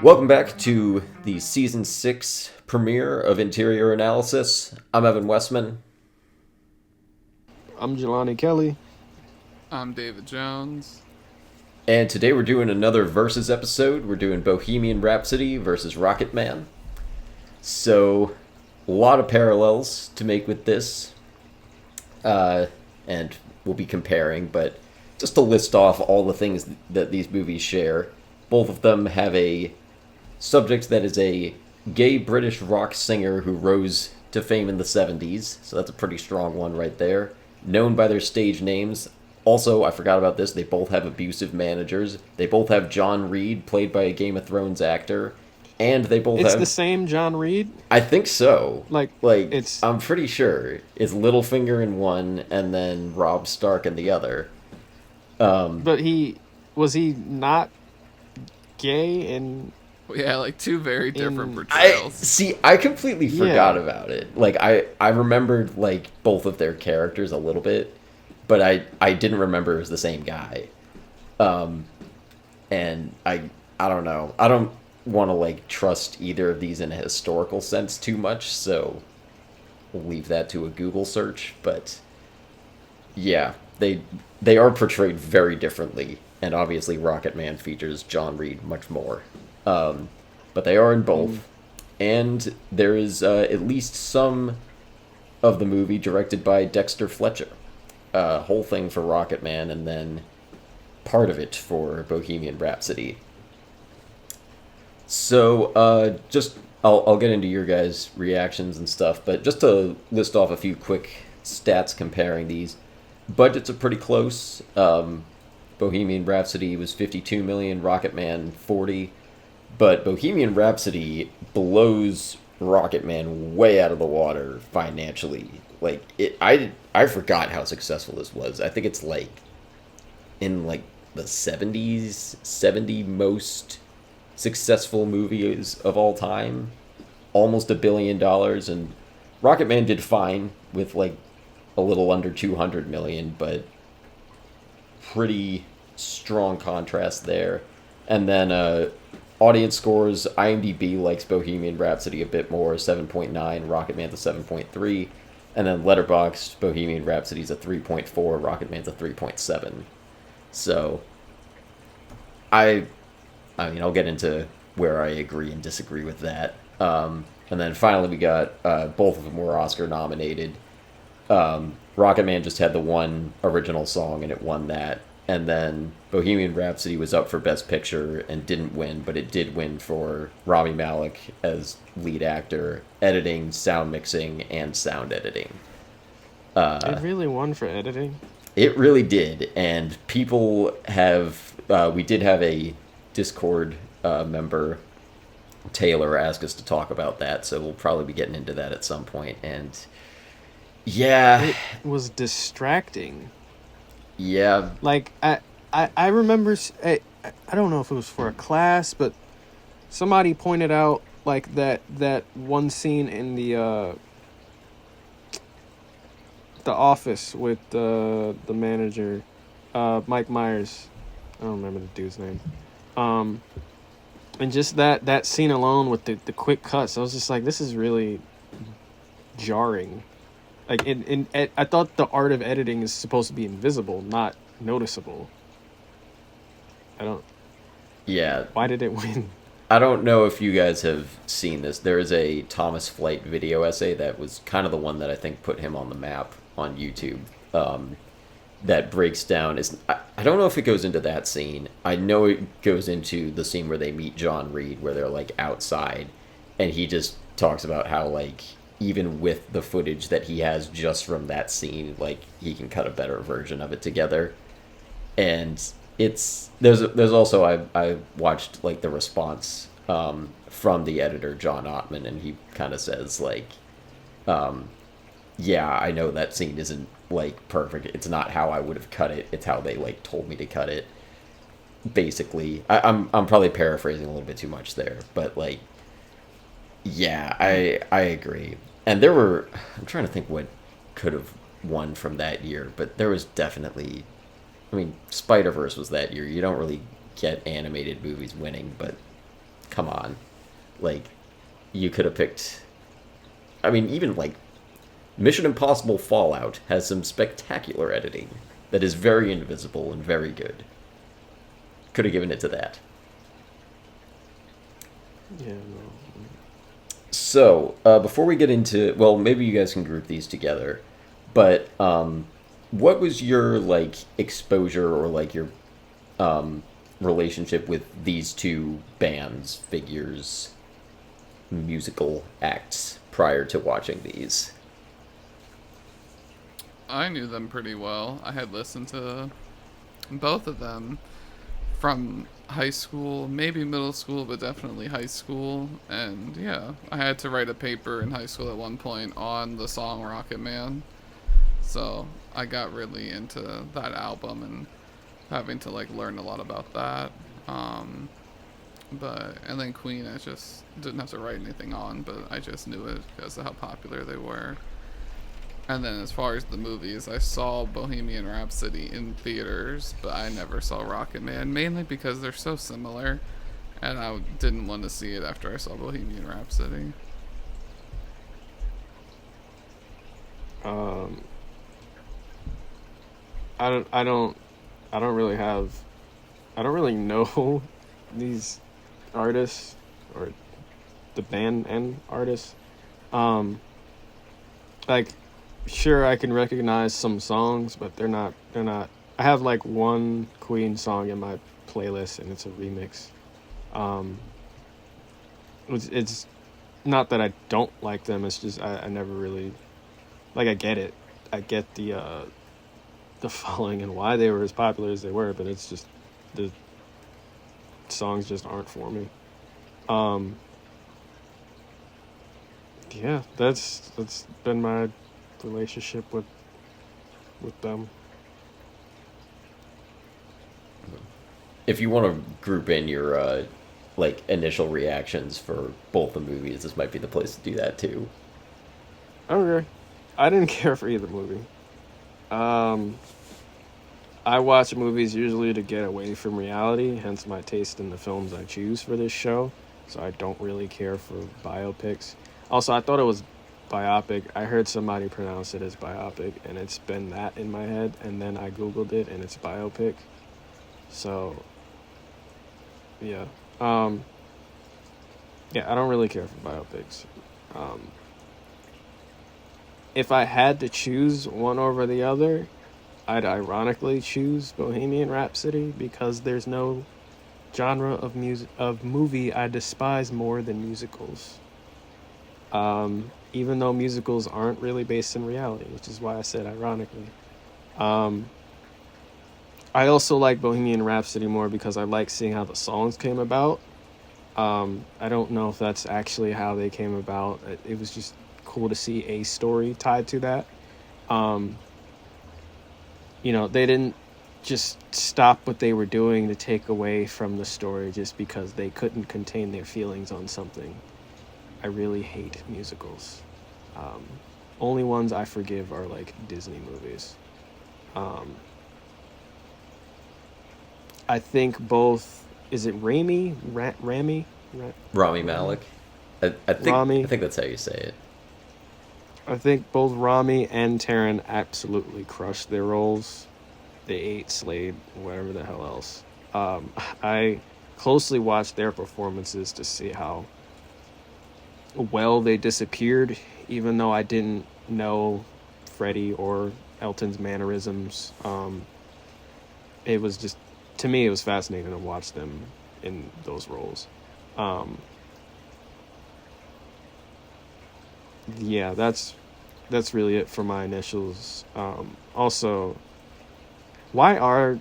Welcome back to the season 6 premiere of Interior Analysis. I'm Evan Westman, I'm Jelani Kelly. I'm David Jones. and today we're doing another Versus episode. We're doing Bohemian Rhapsody versus Rocketman. So, a lot of parallels to make with this, and we'll be comparing, but just to list off all the things that these movies share, both of them have a subject that is a gay British rock singer who rose to fame in the 70s, so that's a pretty strong one right there. Known by their stage names. Also, I forgot about this, they both have abusive managers. They both have John Reed, played by a Game of Thrones actor. And they both It's the have. same John Reed. I think so. Like Like, it's, I'm pretty sure. It's Littlefinger in one, and then Robb Stark in the other. but he not gay and Well, yeah, like two very different I portrayals. see. I completely forgot yeah. about it. Like I remembered like both of their characters a little bit, but I didn't remember it was the same guy. Um, and I don't know. I don't want to like trust either of these in a historical sense too much, so we'll leave that to a Google search. But yeah, they are portrayed very differently, and obviously Rocket Man features John Reed much more. But they are in Mm. both, and there is at least some of the movie directed by Dexter Fletcher. Whole thing for Rocket Man, and then part of it for Bohemian Rhapsody. So, just I'll get into your guys' reactions and stuff, but just to list off a few quick stats comparing these, budgets are pretty close. Bohemian Rhapsody was 52 million, Rocketman 40, but Bohemian Rhapsody blows Rocketman way out of the water financially. Like I forgot how successful this was. I think it's like in like the 70s, 70 most successful movies of all time, almost $1 billion, and Rocketman did fine with like a little under 200 million, but pretty strong contrast there. And then audience scores, IMDb likes Bohemian Rhapsody a bit more, 7.9, Rocketman's a 7.3, and then Letterboxd, Bohemian Rhapsody's a 3.4, Rocketman's a 3.7. So I I mean, I'll get into where I agree and disagree with that. And then finally, we got both of them were Oscar nominated. Rocketman just had the one original song and it won that. And then Bohemian Rhapsody was up for Best Picture and didn't win, but it did win for Rami Malek as lead actor, editing, sound mixing, and sound editing. It really won for editing. It really did, and people have. We did have a Discord member, Taylor, ask us to talk about that, so we'll probably be getting into that at some point. And yeah, It was distracting. yeah, Like I remember I don't know if it was for a class, but somebody pointed out like that one scene in the office with the manager, Mike Myers. I don't remember the dude's name. Um, and just that scene alone with the quick cuts, I was just like, this is really jarring. Like I thought the art of editing is supposed to be invisible, not noticeable. I don't. yeah. Why did it win? I don't know if you guys have seen this. There is a Thomas Flight video essay that was kind of the one that I think put him on the map on YouTube. That breaks down is I don't know if it goes into that scene. I know it goes into the scene where they meet John Reed, where they're like outside, and he just talks about how like even with the footage that he has just from that scene, like he can cut a better version of it together. And it's there's also I watched like the response from the editor John Ottman, and he kind of says like yeah, I know that scene isn't like perfect. It's not how I would have cut it. It's how they like told me to cut it. Basically, I'm probably paraphrasing a little bit too much there, but like, yeah, I agree. And there were I'm trying to think what could have won from that year, but there was definitely. I mean, Spider Verse was that year. You don't really get animated movies winning, but come on. Like, you could have picked... I mean, even, like, Mission Impossible Fallout has some spectacular editing that is very invisible and very good. Could have given it to that. Yeah, no. So, before we get into... Well, maybe you guys can group these together. But, what was your, like, exposure or, like, your relationship with these two bands, figures, musical acts prior to watching these? I knew them pretty well. I had listened to both of them from high school, maybe middle school, but definitely high school. And yeah, I had to write a paper in high school at one point on the song Rocketman. So I got really into that album and having to like learn a lot about that. And then Queen, I just didn't have to write anything on, but I just knew it because of how popular they were. And then as far as the movies, I saw Bohemian Rhapsody in theaters, but I never saw Rocketman, mainly because they're so similar, and I didn't want to see it after I saw Bohemian Rhapsody. I don't really know these artists or the band and artists. Like, sure, I can recognize some songs, but they're not. I have like one Queen song in my playlist, and it's a remix. It's not that I don't like them. It's just I never really, like, I get it. I get the following and why they were as popular as they were, but it's just the songs just aren't for me. Yeah, that's been my relationship with them. If you want to group in your like initial reactions for both the movies, this might be the place to do that too. Okay, I didn't care for either movie. I watch movies usually to get away from reality, hence my taste in the films I choose for this show. So I don't really care for biopics. Also, I thought it was biopic. I heard somebody pronounce it as biopic, and it's been that in my head. And then I Googled it, and it's biopic. So, yeah. Yeah, I don't really care for biopics. If I had to choose one over the other, I'd ironically choose Bohemian Rhapsody because there's no genre of movie I despise more than musicals. Even though musicals aren't really based in reality, which is why I said ironically. I also like Bohemian Rhapsody more because I like seeing how the songs came about. I don't know if that's actually how they came about. It was just cool to see a story tied to that. They didn't just stop what they were doing to take away from the story just because they couldn't contain their feelings on something. I really hate musicals. Only ones I forgive are like Disney movies. I think both. Is it Rami? Rami Malek. I think that's how you say it. I think both Rami and Taron absolutely crushed their roles. They ate, slayed, whatever the hell else. I closely watched their performances to see how well they disappeared, even though I didn't know Freddie or Elton's mannerisms. It was just, to me, it was fascinating to watch them in those roles. Yeah, that's really it for my initials. Also, why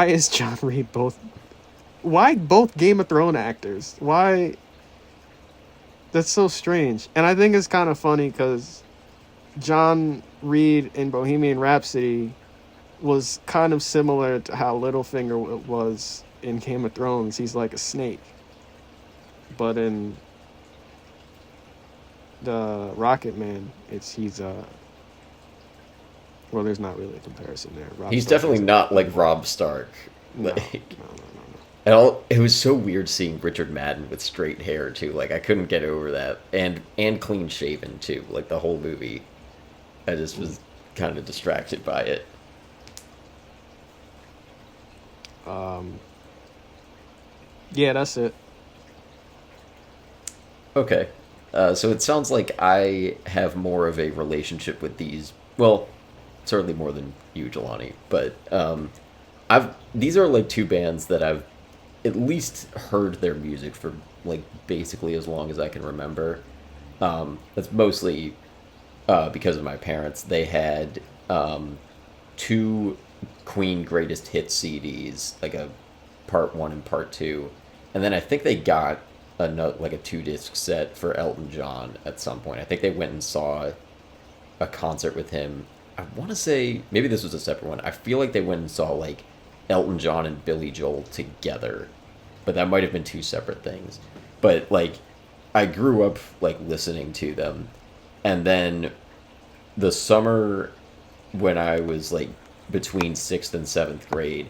is John Reed why both Game of Thrones actors? Why? That's so strange. And I think it's kind of funny because John Reed in Bohemian Rhapsody was kind of similar to how Littlefinger was in Game of Thrones. He's like a snake. But in the Rocketman, he's Well, there's not really a comparison there. Rob He's Stark definitely is- not like Rob Stark. No, Like, no. and all, it was so weird seeing Richard Madden with straight hair too. Like I couldn't get over that, and clean shaven too. Like the whole movie, I just was kind of distracted by it. Yeah, that's it. Okay, so it sounds like I have more of a relationship with these. Well, certainly more than you, Jelani. But I've these are like two bands that I've at least heard their music for like basically as long as I can remember. That's mostly because of my parents. They had two Queen Greatest Hits CDs, like a part one and part two, and then I think they got another like a 2-disc set for Elton John at some point. I think they went and saw a concert with him. I want to say maybe this was a separate one. I feel like they went and saw like Elton John and Billy Joel together, but that might have been two separate things. But like I grew up like listening to them, and then the summer when I was like between 6th and 7th grade,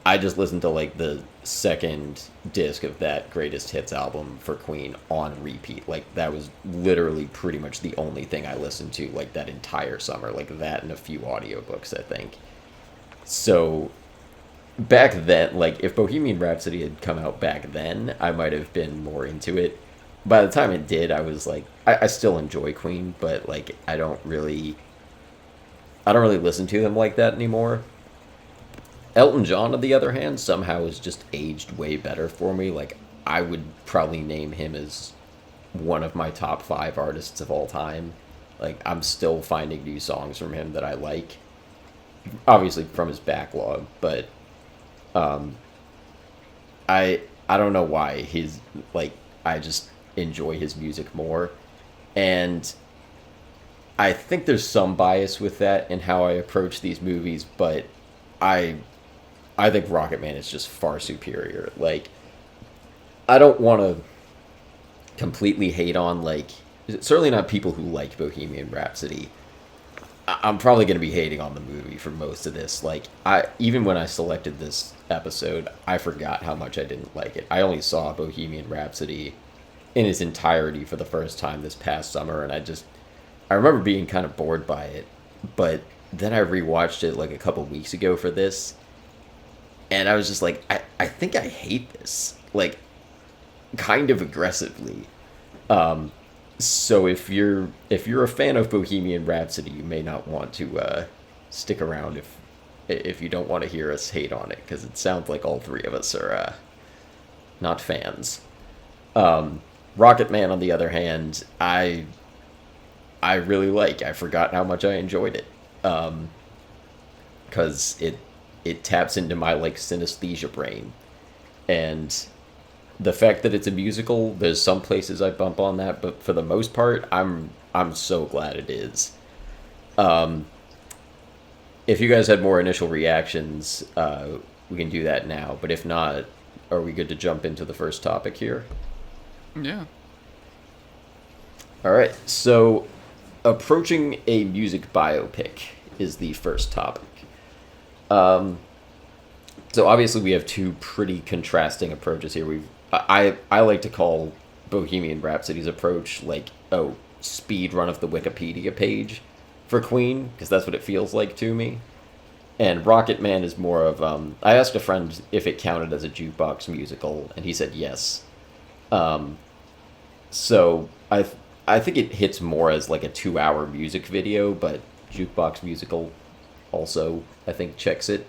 I just listened to like the second disc of that Greatest Hits album for Queen on repeat. Like that was literally pretty much the only thing I listened to like that entire summer. Like that and a few audiobooks, I think. So back then, like if Bohemian Rhapsody had come out back then, I might have been more into it. By the time it did, I was like, I still enjoy Queen, but like I don't really listen to them like that anymore. Elton John, on the other hand, somehow has just aged way better for me. Like, I would probably name him as one of my top 5 artists of all time. Like, I'm still finding new songs from him that I like. Obviously from his backlog, but I don't know why he's like I just enjoy his music more. And I think there's some bias with that in how I approach these movies, but I think Rocketman is just far superior. Like, I don't want to completely hate on, like, certainly not people who like Bohemian Rhapsody. I'm probably going to be hating on the movie for most of this. Like, even when I selected this episode, I forgot how much I didn't like it. I only saw Bohemian Rhapsody in its entirety for the first time this past summer, and I remember being kind of bored by it. But then I rewatched it like a couple weeks ago for this, and I was just like, I think I hate this, like, kind of aggressively. So if you're a fan of Bohemian Rhapsody, you may not want to stick around if you don't want to hear us hate on it, because it sounds like all three of us are not fans. Rocketman, on the other hand, I really like. I forgot how much I enjoyed it, because it taps into my like synesthesia brain, and the fact that it's a musical, there's some places I bump on that, but for the most part, I'm so glad it is. If you guys had more initial reactions, we can do that now. But if not, are we good to jump into the first topic here? Yeah. All right. So, approaching a music biopic is the first topic. So obviously we have two pretty contrasting approaches here. I like to call Bohemian Rhapsody's approach like, speed run of the Wikipedia page for Queen, because that's what it feels like to me. And Rocketman is more of, I asked a friend if it counted as a jukebox musical, and he said yes. So I think it hits more as like a 2-hour music video, but jukebox musical also, I think, checks it.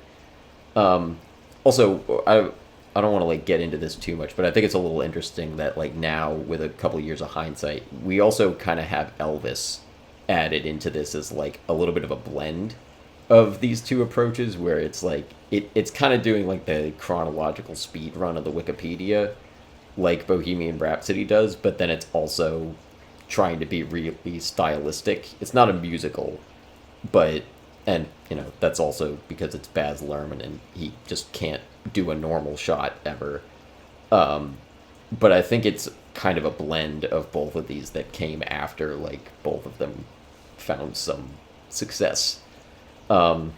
Also, I don't want to like get into this too much, but I think it's a little interesting that like now with a couple years of hindsight, we also kind of have Elvis added into this as like a little bit of a blend of these two approaches, where it's like it's kind of doing like the chronological speed run of the Wikipedia like Bohemian Rhapsody does, but then it's also trying to be really stylistic. It's not a musical, but and that's also because it's Baz Luhrmann and he just can't do a normal shot ever. But I think it's kind of a blend of both of these that came after like both of them found some success. Um,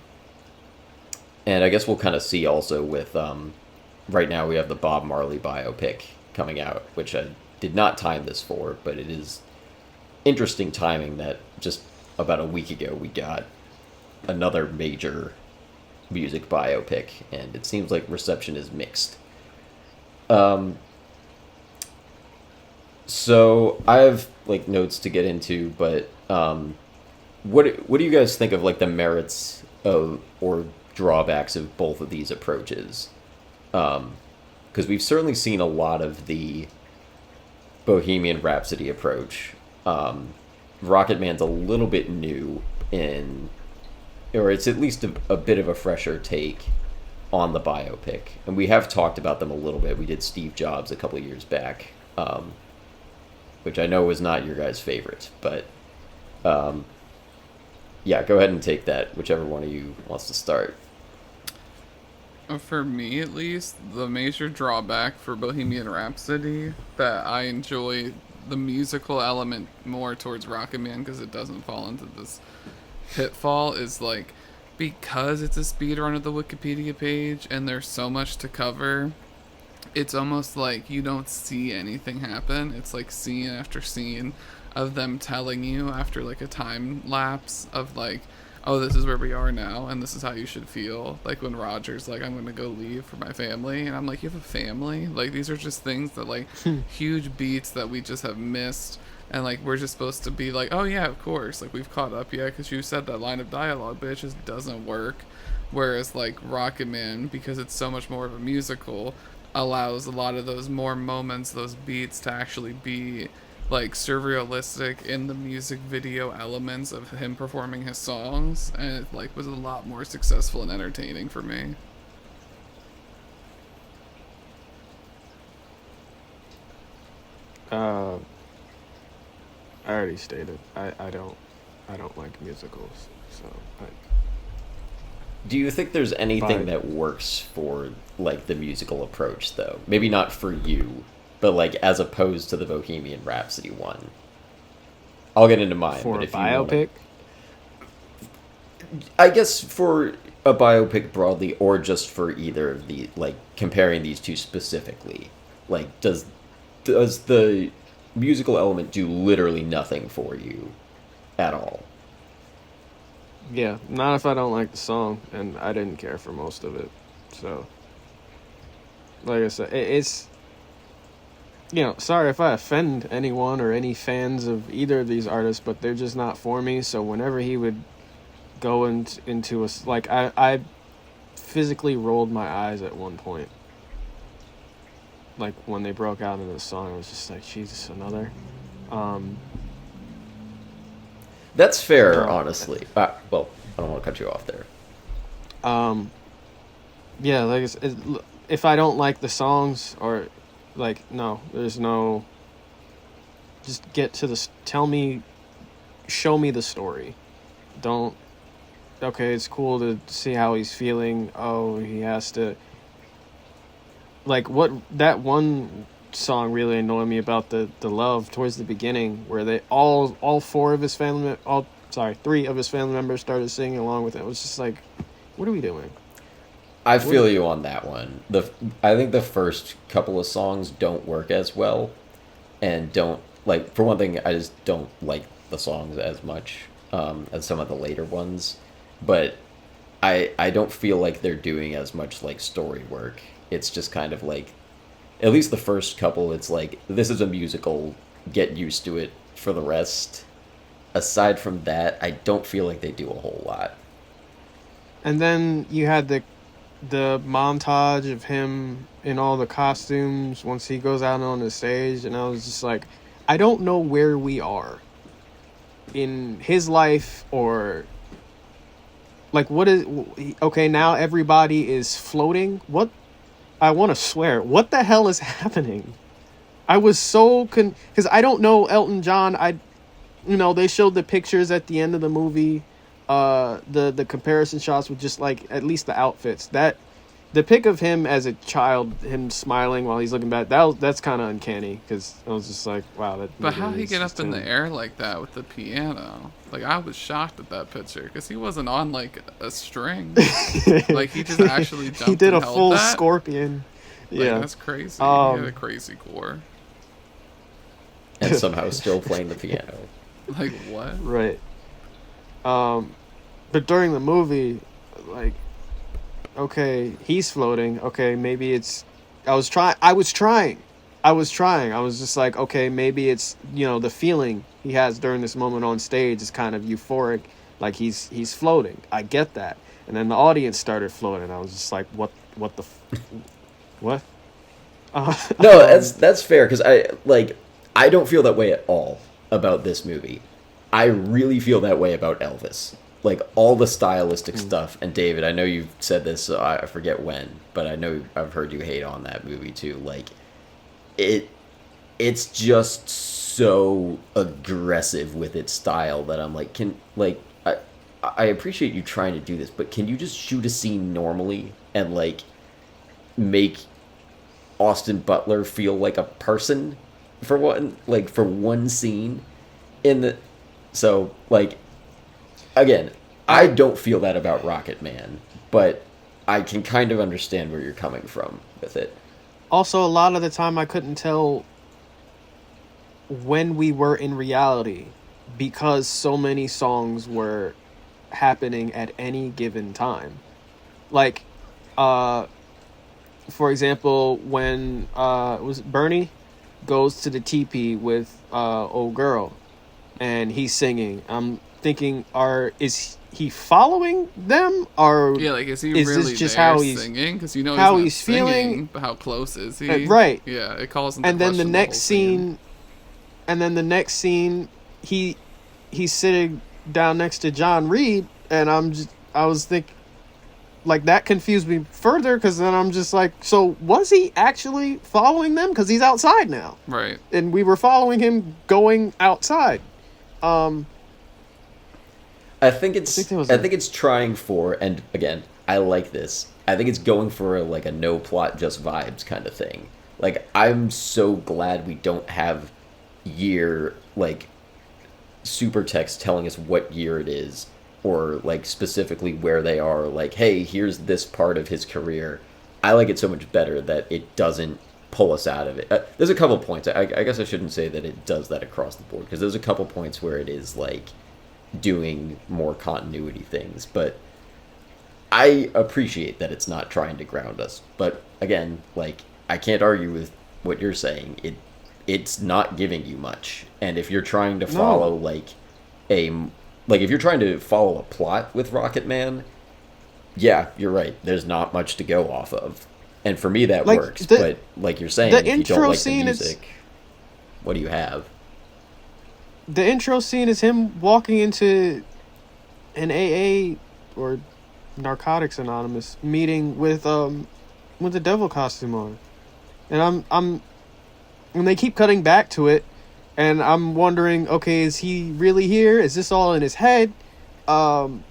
and I guess we'll kind of see also with right now we have the Bob Marley biopic coming out, which I did not time this for, but it is interesting timing that just about a week ago we got another major music biopic, and it seems like reception is mixed. Um, so I have like notes to get into, but what do you guys think of like the merits of or drawbacks of both of these approaches? Because we've certainly seen a lot of the Bohemian Rhapsody approach. Rocketman's a little bit new in, or it's at least a bit of a fresher take on the biopic. And we have talked about them a little bit. We did Steve Jobs a couple of years back, which I know was not your guys' favorite. But yeah, go ahead and take that, whichever one of you wants to start. For me, at least, the major drawback for Bohemian Rhapsody that I enjoy the musical element more towards Rocketman because it doesn't fall into this pitfall is like because it's a speed run of the Wikipedia page and there's so much to cover, it's almost like you don't see anything happen. It's like scene after scene of them telling you after like a time lapse of like, oh, this is where we are now and this is how you should feel. Like when Roger's like, I'm gonna go leave for my family, and I'm like, you have a family? Like these are just things that like huge beats that we just have missed, and like we're just supposed to be like, oh yeah, of course, like we've caught up, yeah, because you said that line of dialogue, but it just doesn't work. Whereas like Rocketman, because it's so much more of a musical, allows a lot of those more moments, those beats to actually be like surrealistic in the music video elements of him performing his songs, and it like was a lot more successful and entertaining for me. I already stated I don't like musicals, so Do you think there's anything But that works for like the musical approach though? Maybe not for you, but like as opposed to the Bohemian Rhapsody one. I'll get into mine, for but a if you want biopic, I guess for a biopic broadly, or just for either of the like comparing these two specifically, like does the musical element do literally nothing for you at all? yeah, not if I don't like the song, and I didn't care for most of it. So, like I said, it's sorry if I offend anyone or any fans of either of these artists, but they're just not for me. So whenever he would go into like I physically rolled my eyes at one point. Like when they broke out into the song, I was just like, Jesus, another. Um, That's fair, uh, honestly. Well, I don't want to cut you off there. um, yeah, like if I don't like the songs or like no, there's no. Just get to the show me the story. Don't. Okay, it's cool to see how he's feeling. Oh, he has to. Like what that one song really annoyed me about the love towards the beginning, where they all four of his family three of his family members started singing along with it. It was just like, what are we doing? I What? feel you on that one. I think the first couple of songs don't work as well, and don't like for one thing. I just don't like the songs as much as some of the later ones, but I don't feel like they're doing as much like story work. It's just kind of like, at least the first couple, it's like this is a musical. Get used to it. For the rest, aside from that, I don't feel like they do a whole lot. And then you had the montage of him in all the costumes once he goes out on the stage, and I was just like, I don't know where we are in his life, or like what is okay, now everybody is floating. What? I want to swear, what the hell is happening? I was so because I don't know Elton John. They showed the pictures at the end of the movie, the comparison shots with just like at least the outfits that the pic of him as a child, him smiling while he's looking back, that's kind of uncanny, because I was just like, wow. But how he get up in the air like that with the piano? Like, I was shocked at that picture, because he wasn't on, like, a string. Like, he just actually jumped. He did and a held full that. Scorpion. Like, Yeah, that's crazy. He had a crazy core. And somehow still playing the piano. Like, what? right. But during the movie, like, okay, he's floating. Okay, maybe it's. I was trying. I was just like, okay, maybe it's, the feeling he has during this moment on stage is kind of euphoric, like he's floating. I get that. And then the audience started floating. I was just like, what the, what? No, that's fair, because I don't feel that way at all about this movie. I really feel that way about Elvis. Like, all the stylistic stuff, and David, I know you've said this, so I forget when, but I know I've heard you hate on that movie too. Like, it's just so aggressive with its style that I'm like, I appreciate you trying to do this, but can you just shoot a scene normally and, like, make Austin Butler feel like a person for one scene so, like, again, I don't feel that about Rocketman, but I can kind of understand where you're coming from with it. Also, a lot of the time I couldn't tell when we were in reality, because so many songs were happening at any given time. Like, for example, when was it Bernie goes to the teepee with old girl, and he's singing. I'm thinking, is he following them, or Yeah, like, is he is really this just there how he's singing? Because he's how not he's singing, feeling? but how close is he? Right. Yeah, it calls into And then the question next whole scene, he's sitting down next to John Reed, and I was thinking, like, that confused me further, because then I'm just like, so was he actually following them? Because he's outside now, Right. and we were following him going outside. I think it's trying for, and again, I like this. I think it's going for a no plot, just vibes kind of thing. Like, I'm so glad we don't have year, like, super text telling us what year it is, or, like, specifically where they are. Like, hey, here's this part of his career. I like it so much better that it doesn't pull us out of it. There's a couple points. I guess I shouldn't say that it does that across the board, because there's a couple points where it is, like, doing more continuity things, but I appreciate that it's not trying to ground us. But again, like, I can't argue with what you're saying. It's not giving you much, and if you're trying to follow if you're trying to follow a plot with Rocketman, yeah, you're right. There's not much to go off of, and for me that works. But like you're saying, the if you intro don't like the scene music, what do you have? The intro scene is him walking into an AA or Narcotics Anonymous meeting with the devil costume on, and I'm and they keep cutting back to it, and I'm wondering, okay, is he really here? Is this all in his head? You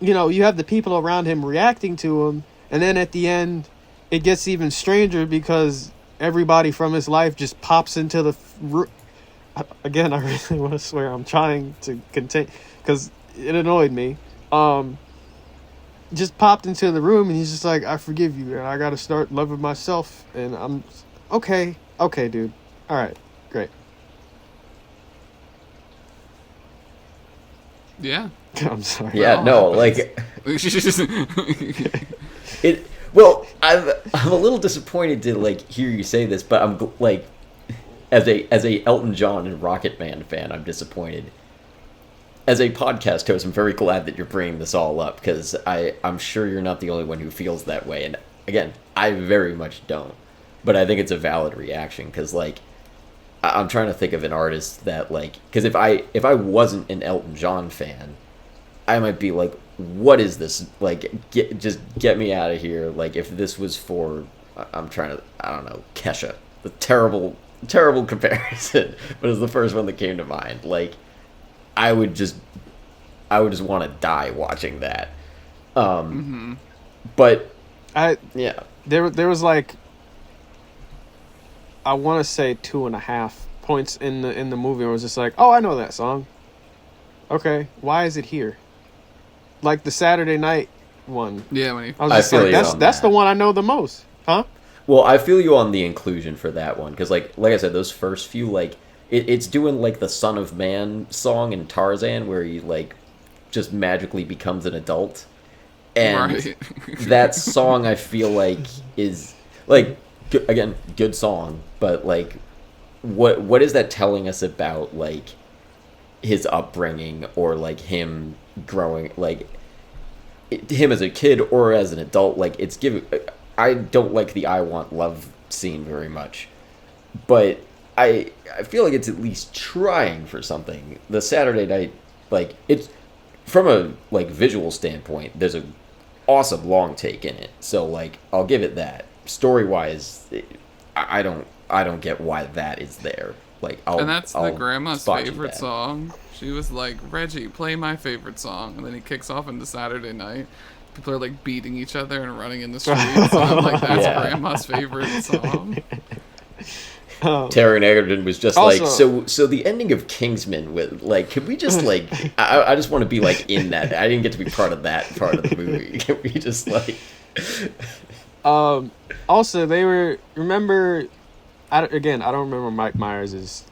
have the people around him reacting to him, and then at the end, it gets even stranger, because everybody from his life just pops into the Again, I really want to swear, I'm trying to contain, because it annoyed me. Just popped into the room, and he's just like, I forgive you, and I got to start loving myself. And I'm, okay, dude. All right, great. Yeah. I'm sorry. Yeah, no, like it. Well, I'm a little disappointed to hear you say this, but I'm as a Elton John and Rocketman fan, I'm disappointed. As a podcast host, I'm very glad that you're bringing this all up, because I'm sure you're not the only one who feels that way. And again, I very much don't, but I think it's a valid reaction, because I'm trying to think of an artist that because if I wasn't an Elton John fan, I might be like, what is this? Just get me out of here. If this was for, I don't know, Kesha, the terrible comparison, but it's the first one that came to mind. I would just want to die watching that. But Yeah. There was like, I want to say 2.5 points in the movie where it was just like, oh, I know that song. Okay, why is it here? Like the Saturday night one. Yeah, when he I was I just feel like, you on that's that. the one I know the most, huh? Well, I feel you on the inclusion for that one because, like I said, those first few, like, it's doing like the Son of Man song in Tarzan, where he like just magically becomes an adult, and right. that song I feel like is like again good song, but like what is that telling us about like his upbringing or like him growing like him as a kid or as an adult? Like it's giving. I don't like the "I Want Love" scene very much, but I feel like it's at least trying for something. The Saturday night, like it's from a like visual standpoint, there's a awesome long take in it. So like I'll give it that. Story wise, I don't get why that is there. Like And that's the I'll grandma's spot you favorite that. song. She was like, Reggie, play my favorite song. And then he kicks off into Saturday night. People are like beating each other and running in the streets. And I'm like, that's Yeah. grandma's favorite song. Taron Egerton was just Also- like so the ending of Kingsman with like could we just like I just want to be like in that. I didn't get to be part of that part of the movie. Can we just like Also, they were, remember, again, I don't remember Mike Myers'.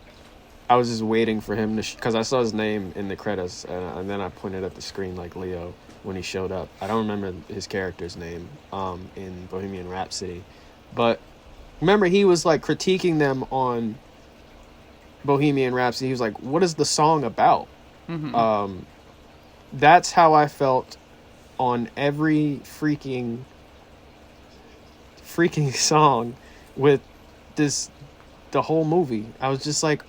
I was just waiting for him to, because I saw his name in the credits, and then I pointed at the screen like Leo when he showed up. I don't remember his character's name in Bohemian Rhapsody, but remember he was like critiquing them on Bohemian Rhapsody. He was like, "What is the song about?" That's how I felt on every freaking song with the whole movie. I was just like,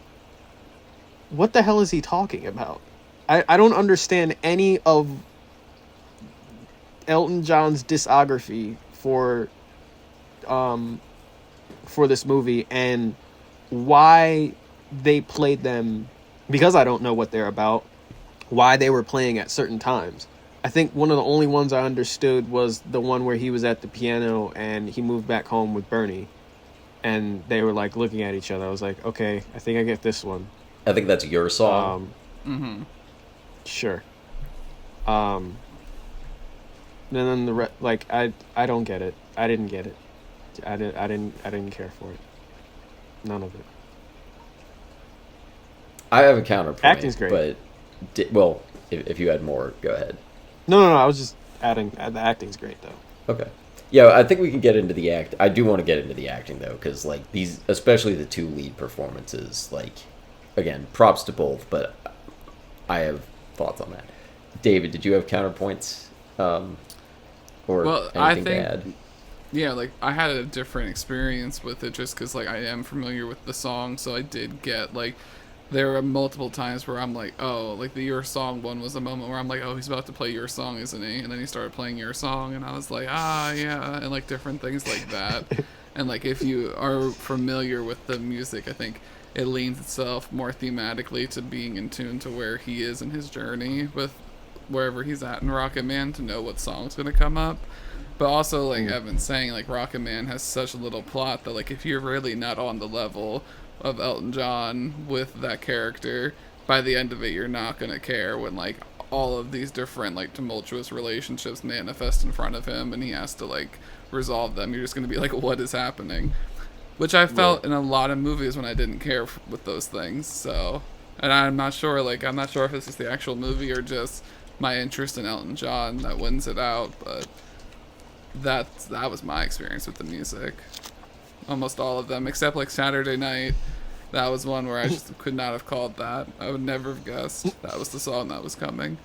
what the hell is he talking about? I don't understand any of Elton John's discography for this movie and why they played them, because I don't know what they're about, why they were playing at certain times. I think one of the only ones I understood was the one where he was at the piano and he moved back home with Bernie and they were like looking at each other. I was like, okay, I think I get this one. I think that's your song. Sure. And then like I don't get it. I didn't get it. I didn't care for it. None of it. I have a counterpoint. Acting's great. But well, if you had more, go ahead. No. I was just adding. The acting's great though. Okay. Yeah, I think we can get into the act. I do want to get into the acting though, because like these, especially the two lead performances, like again, props to both, but I have thoughts on that. David, did you have counterpoints, or Well, anything I to think, add? yeah, like I had a different experience with it just because like I am familiar with the song, so I did get like there were multiple times where I'm like, oh, like the Your Song one was a moment where I'm like, oh, he's about to play Your Song, isn't he? And then he started playing Your Song, and I was like, ah, yeah, and like different things like that. And like if you are familiar with the music, I think it leans itself more thematically to being in tune to where he is in his journey with wherever he's at in Rocketman to know what song's gonna come up. But also, like Evan's saying, like Rocketman has such a little plot that like if you're really not on the level of Elton John with that character, by the end of it you're not gonna care when like all of these different like tumultuous relationships manifest in front of him and he has to like resolve them. You're just gonna be like, what is happening? Which I felt in a lot of movies when I didn't care with those things. So, and I'm not sure if this is the actual movie or just my interest in Elton John that wins it out, but that was my experience with the music. Almost all of them, except like Saturday Night. That was one where I just could not have called that. I would never have guessed that was the song that was coming.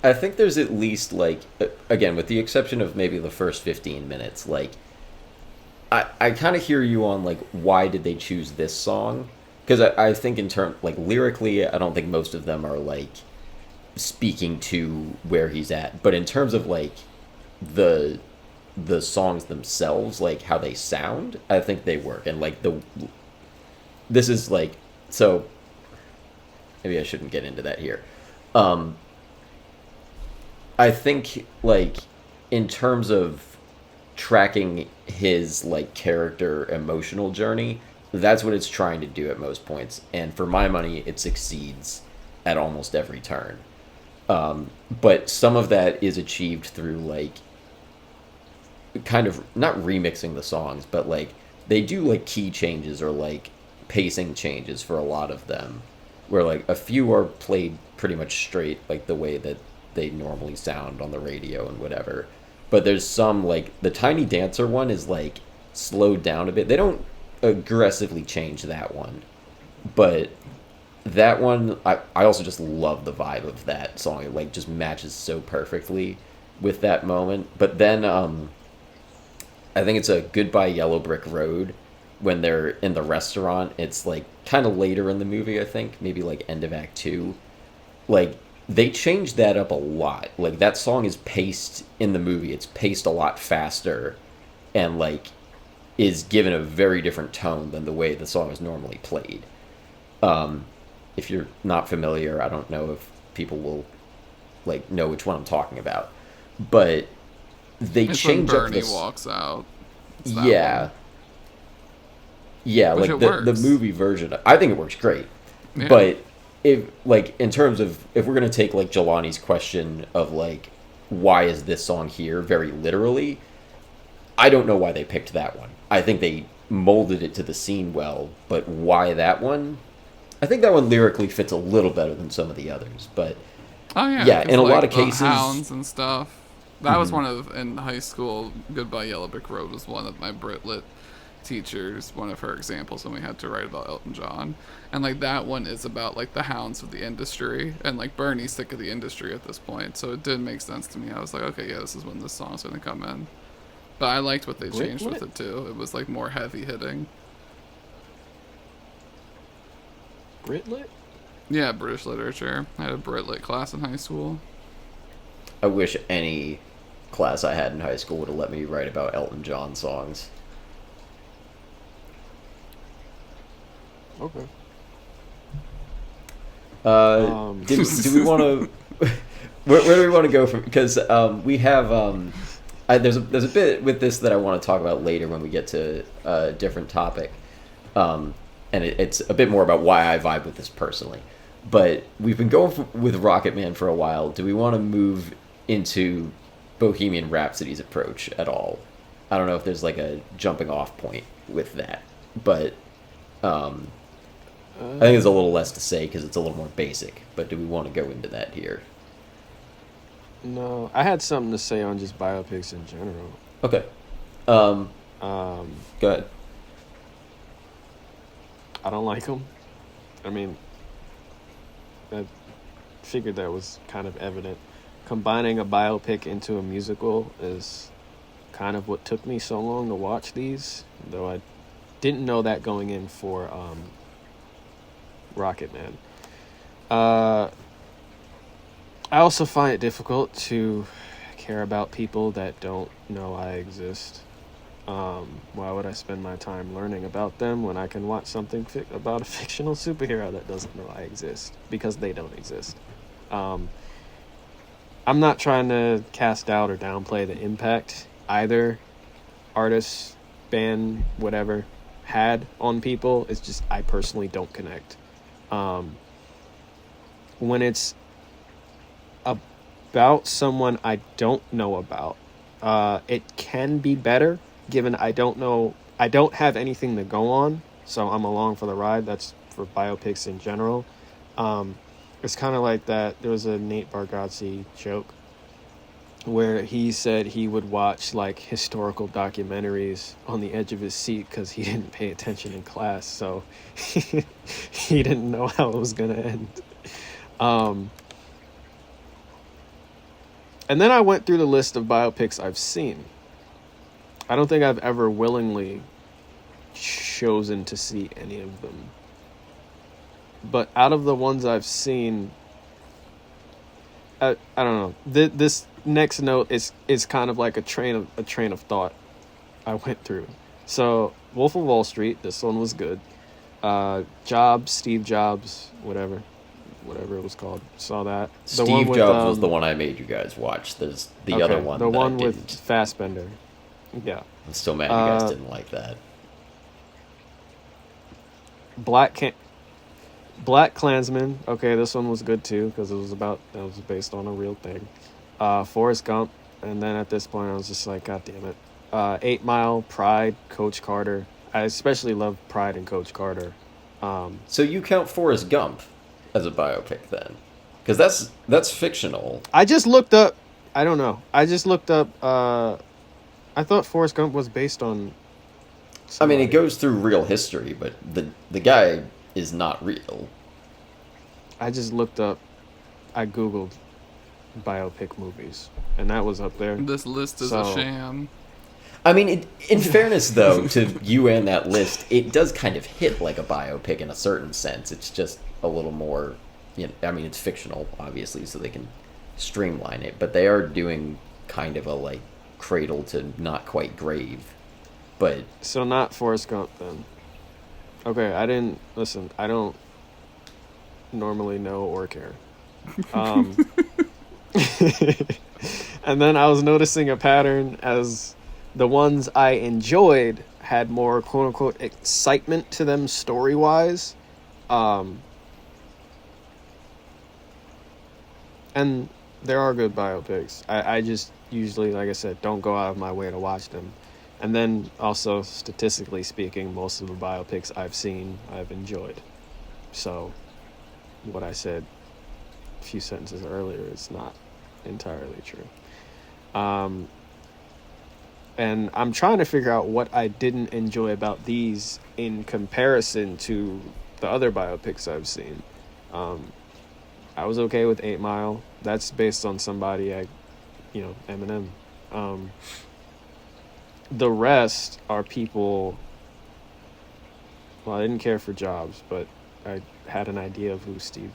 I think there's at least like again, with the exception of maybe the first 15 minutes, like I kind of hear you on like why did they choose this song? Because I think in terms like lyrically, I don't think most of them are like speaking to where he's at, but in terms of like the songs themselves, like how they sound, I think they work. And like this is like, so maybe I shouldn't get into that here. I think like in terms of tracking his like character emotional journey, that's what it's trying to do at most points. And for my money, it succeeds at almost every turn. But some of that is achieved through like kind of not remixing the songs, but like they do like key changes or like pacing changes for a lot of them, where like a few are played pretty much straight, like the way that they normally sound on the radio and whatever. But there's some like the Tiny Dancer one is like slowed down a bit. They don't aggressively change that one, but that one I also just love the vibe of that song. It like just matches so perfectly with that moment. But then I think it's a Goodbye Yellow Brick Road when they're in the restaurant. It's like kind of later in the movie, I think, maybe like end of Act 2. Like they changed that up a lot. Like that song is paced in the movie. It's paced a lot faster and like is given a very different tone than the way the song is normally played. If you're not familiar, I don't know if people will like know which one I'm talking about. But they It's change when up Bernie this. walks out. It's that Yeah. one. Yeah, Which like it the works. movie version. I think it works great. Yeah. But if like in terms of if we're gonna take like Jelani's question of like why is this song here very literally, I don't know why they picked that one. I think they molded it to the scene well, but why that one? I think that one lyrically fits a little better than some of the others, but Oh yeah, yeah, 'cause, in a like, lot of the cases, hounds and stuff. That was Mhm. one of in high school. Goodbye Yellow Brick Road was one of my Brit Lit teachers. One of her examples when we had to write about Elton John, and like that one is about like the hounds of the industry, and like Bernie's sick of the industry at this point. So it did make sense to me. I was like, okay, yeah, this is when this song's gonna come in. But I liked what they changed with it too. It was like more heavy hitting. Britlet? Yeah, British literature. I had a Brit Lit class in high school. I wish any class I had in high school would have let me write about Elton John songs. Okay. Do we want to? Where do we want to go from? Because we have there's a bit with this that I want to talk about later when we get to a different topic, and it's a bit more about why I vibe with this personally. But we've been going with Rocketman for a while. Do we want to move into Bohemian Rhapsody's approach at all? I don't know if there's like a jumping off point with that, but I think there's a little less to say because it's a little more basic. But do we want to go into that here? No, I had something to say on just biopics in general. Okay. Um, Go ahead. I don't like them. I mean, I figured that was kind of evident. Combining a biopic into a musical is kind of what took me so long to watch these, though I didn't know that going in for Rocketman. I also find it difficult to care about people that don't know I exist. Why would I spend my time learning about them when I can watch something about a fictional superhero that doesn't know I exist? Because they don't exist. I'm not trying to cast doubt or downplay the impact either artist, band, whatever, had on people. It's just I personally don't connect. When it's about someone I don't know about, it can be better given I don't have anything to go on, so I'm along for the ride. That's for biopics in general. It's kind of like that. There was a Nate Bargatze joke where he said he would watch like historical documentaries on the edge of his seat because he didn't pay attention in class, so he didn't know how it was gonna end. And then I went through the list of biopics I've seen. I don't think I've ever willingly chosen to see any of them. But out of the ones I've seen, I don't know. This next note is kind of like a train of thought I went through. So Wolf of Wall Street, this one was good. Jobs, Steve Jobs, whatever. whatever it was called. Saw that. The one Steve with, Jobs was the one I made you guys watch. There's the other one the that one I with didn't. Fassbender. Yeah. I'm still mad you guys didn't like that. Black Klansman. Okay, this one was good too because it was based on a real thing. Forrest Gump, and then at this point I was just like, God damn it. 8 Mile, Pride, Coach Carter. I especially love Pride and Coach Carter. So you count Forrest Gump as a biopic then? Because that's fictional. I just looked up. I don't know. I just looked up. I thought Forrest Gump was based on. I mean, it goes through real history, but the guy is not real. I just looked up. I googled biopic movies, and that was up there. This list is a sham. I mean, in fairness, though, to you and that list, it does kind of hit like a biopic in a certain sense. It's just a little more, I mean, it's fictional, obviously, so they can streamline it. But they are doing kind of a, like, cradle to not quite grave. But So not Forrest Gump, then. Okay, I don't normally know or care. And then I was noticing a pattern as the ones I enjoyed had more quote-unquote excitement to them story-wise. And there are good biopics. I just usually, like I said, don't go out of my way to watch them. And then also, statistically speaking, most of the biopics I've seen, I've enjoyed. So what I said a few sentences earlier is not entirely true. And I'm trying to figure out what I didn't enjoy about these in comparison to the other biopics I've seen. I was okay with 8 Mile. That's based on somebody Eminem. The rest are people. Well, I didn't care for Jobs, but I had an idea of who Steve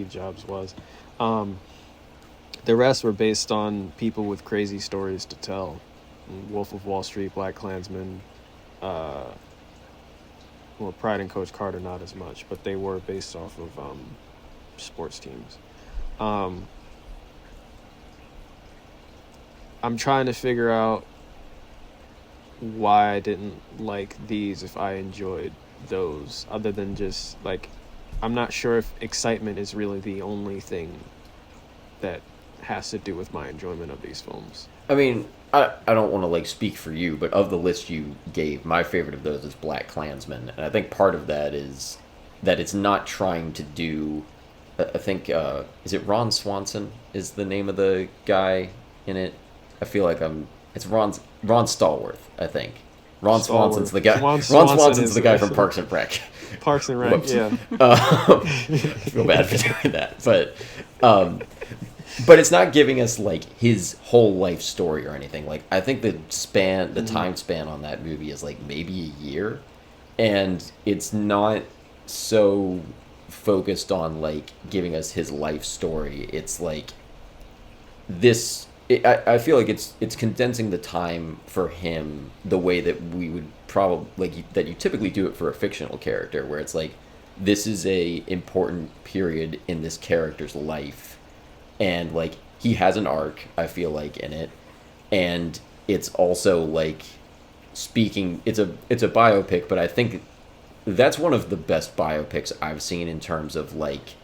Jobs was. The rest were based on people with crazy stories to tell. Wolf of Wall Street, Black Klansman, Pride and Coach Carter not as much, but they were based off of sports teams. I'm trying to figure out why I didn't like these if I enjoyed those, other than just, like, I'm not sure if excitement is really the only thing that has to do with my enjoyment of these films. I mean, I don't want to, like, speak for you, but of the list you gave, my favorite of those is Black Klansman. And I think part of that is that it's not trying to do... I think, is it Ron Swanson is the name of the guy in it? I feel like it's Ron Stallworth, I think. Ron Swanson's the guy. Ron Swanson's the guy from Parks and Rec. Parks and Rec, yeah. I feel bad for doing that, but it's not giving us, like, his whole life story or anything. Like, I think the time span on that movie is, like, maybe a year, and it's not so focused on, like, giving us his life story. It's like this. I feel like it's condensing the time for him the way that we would probably that you typically do it for a fictional character, where it's like, this is a important period in this character's life, and, like, he has an arc, I feel like, in it, and it's also, like, speaking. It's a biopic, but I think that's one of the best biopics I've seen in terms of, like,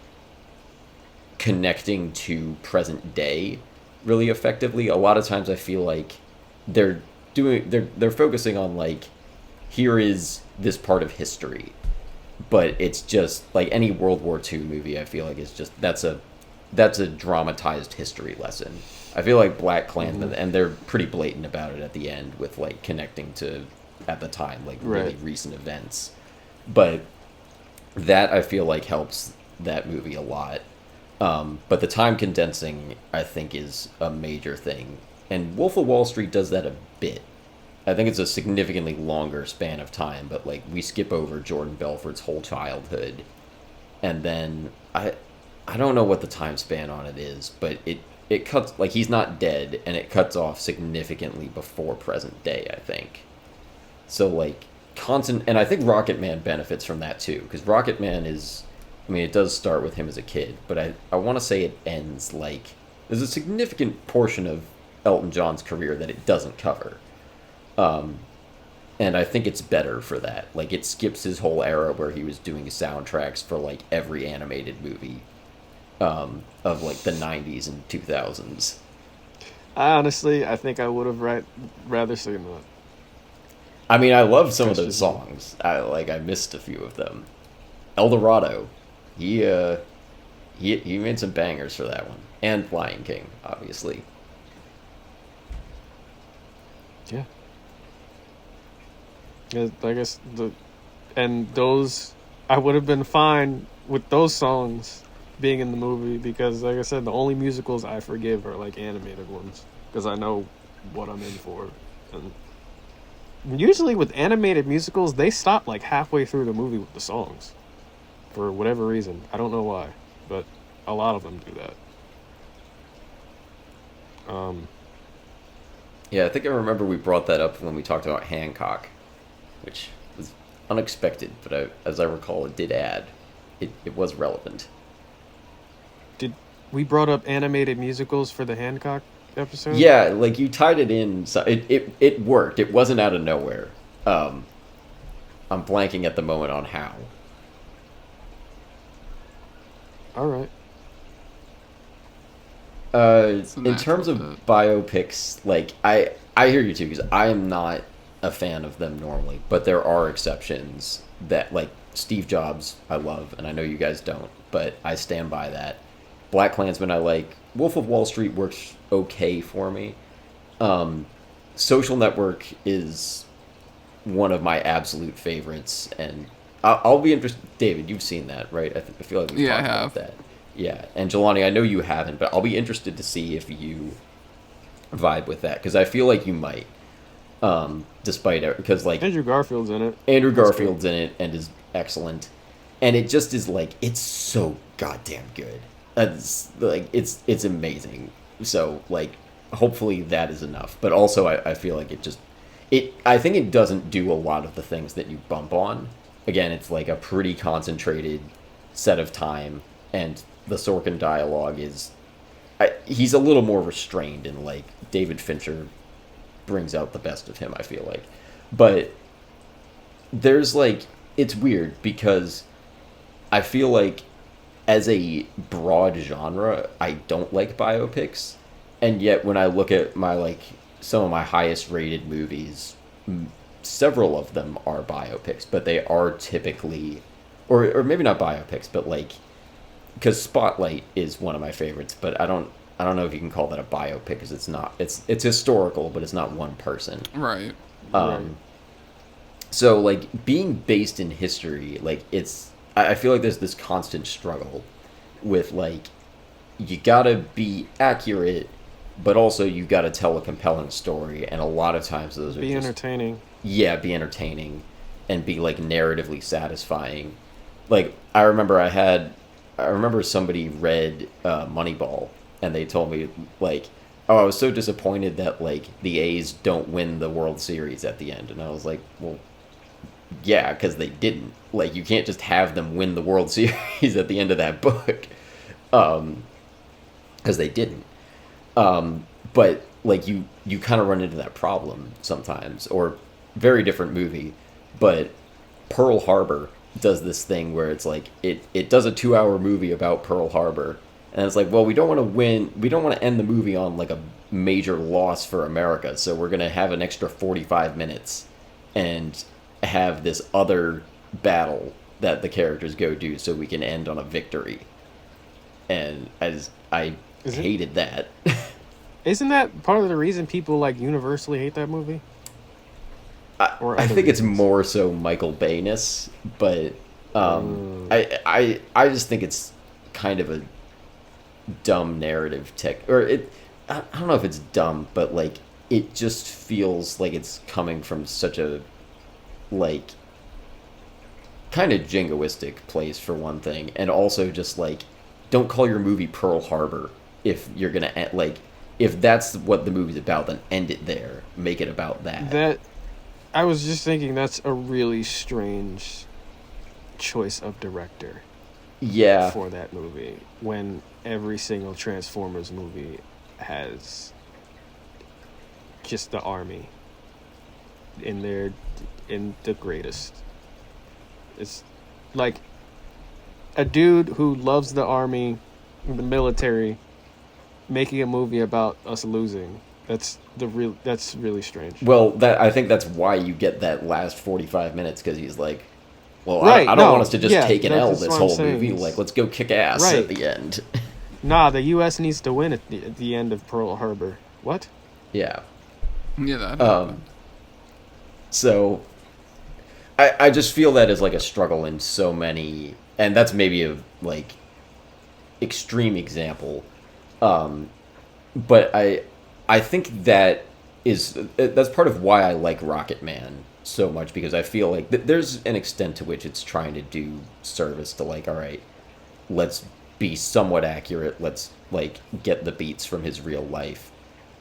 connecting to present day really effectively. A lot of times I feel like they're focusing on, like, here is this part of history, but it's just like any World War II movie. I feel like it's just that's a dramatized history lesson. I feel like Black Klansman, and they're pretty blatant about it at the end with, like, connecting to, at the time, like, really recent events. But that, I feel like, helps that movie a lot. But the time condensing, I think, is a major thing. And Wolf of Wall Street does that a bit. I think it's a significantly longer span of time, but, like, we skip over Jordan Belfort's whole childhood. And then, I don't know what the time span on it is, but it cuts, like, he's not dead, and it cuts off significantly before present day, I think. So, like, and I think Rocketman benefits from that, too, because Rocketman is I mean, it does start with him as a kid, but I want to say it ends like there's a significant portion of Elton John's career that it doesn't cover. Um, and I think it's better for that. Like, it skips his whole era where he was doing soundtracks for like every animated movie of like the 90s and 2000s. I think I would have rather seen that. I mean, I love some of That's those just songs. I missed a few of them. El Dorado, he made some bangers for that one, and Lion King, obviously. yeah. I guess and those I would have been fine with those songs being in the movie because, like I said, the only musicals I forgive are like animated ones because I know what I'm in for. And usually with animated musicals, they stop like halfway through the movie with the songs for whatever reason. I don't know why, but a lot of them do that. Yeah, I think I remember we brought that up when we talked about Hancock, which was unexpected, but as I recall, it did add. It was relevant. Did we brought up animated musicals for the Hancock episode? Yeah, like you tied it in, so it worked. It wasn't out of nowhere. I'm blanking at the moment on how. All right. In terms of biopics, like I hear you too because I am not a fan of them normally, but there are exceptions that like Steve Jobs I love, and I know you guys don't, but I stand by that. Black Klansman I like. Wolf of Wall Street works okay for me. Social Network is one of my absolute favorites, and I'll be interested. David, you've seen that, right? I feel like we've talked about that. Yeah, and Jelani, I know you haven't, but I'll be interested to see if you vibe with that because I feel like you might. Despite it, because like Andrew Garfield's in it. Andrew Garfield's in it and is excellent, and it just is like it's so goddamn good. It's like it's amazing. So like hopefully that is enough. But also I feel like I think it doesn't do a lot of the things that you bump on. Again, it's like a pretty concentrated set of time, and the Sorkin dialogue is he's a little more restrained, and like David Fincher brings out the best of him, I feel like. But there's like it's weird because I feel like as a broad genre, I don't like biopics, and yet when I look at my like some of my highest rated movies, several of them are biopics, but they are typically or maybe not biopics, but like because Spotlight is one of my favorites, but I don't know if you can call that a biopic because it's not. It's historical, but it's not one person. Right. Right. So like being based in history, like I feel like there's this constant struggle with like you gotta be accurate, but also you gotta tell a compelling story, and a lot of times those are Be just, entertaining. Yeah, be entertaining, and be like narratively satisfying. Like I remember somebody read Moneyball, and they told me like, oh, I was so disappointed that like the A's don't win the World Series at the end, and I was like, well, yeah, because they didn't. Like you can't just have them win the World Series at the end of that book, because they didn't. But like you kind of run into that problem sometimes, or very different movie, but Pearl Harbor does this thing where it's like it does a 2-hour movie about Pearl Harbor, and it's like, well, we don't want to end the movie on like a major loss for America, so we're gonna have an extra 45 minutes and have this other battle that the characters go do so we can end on a victory. And I hated that. Isn't that part of the reason people like universally hate that movie? I think it's more so Michael Bay-ness, but I just think it's kind of a dumb narrative I don't know if it's dumb, but like it just feels like it's coming from such a like kind of jingoistic place for one thing, and also just like don't call your movie Pearl Harbor if you're gonna like if that's what the movie's about, then end it there, make it about that. I was just thinking that's a really strange choice of director. Yeah. for that movie when every single Transformers movie has just the army in the greatest. It's like a dude who loves the army, the military, making a movie about us losing. That's really strange. Well, I think that's why you get that last 45 minutes, because he's like, well, Right, I don't no, want us to just yeah, take an L that's this what I'm whole saying. movie. Like, let's go kick ass Right. at the end. Nah, the U.S. needs to win at the end of Pearl Harbor. What? Yeah. Yeah, that happened. So, I just feel that as like a struggle in so many, and that's maybe a like extreme example, but I think that's part of why I like Rocketman so much, because I feel like there's an extent to which it's trying to do service to like, all right, let's be somewhat accurate, let's like get the beats from his real life.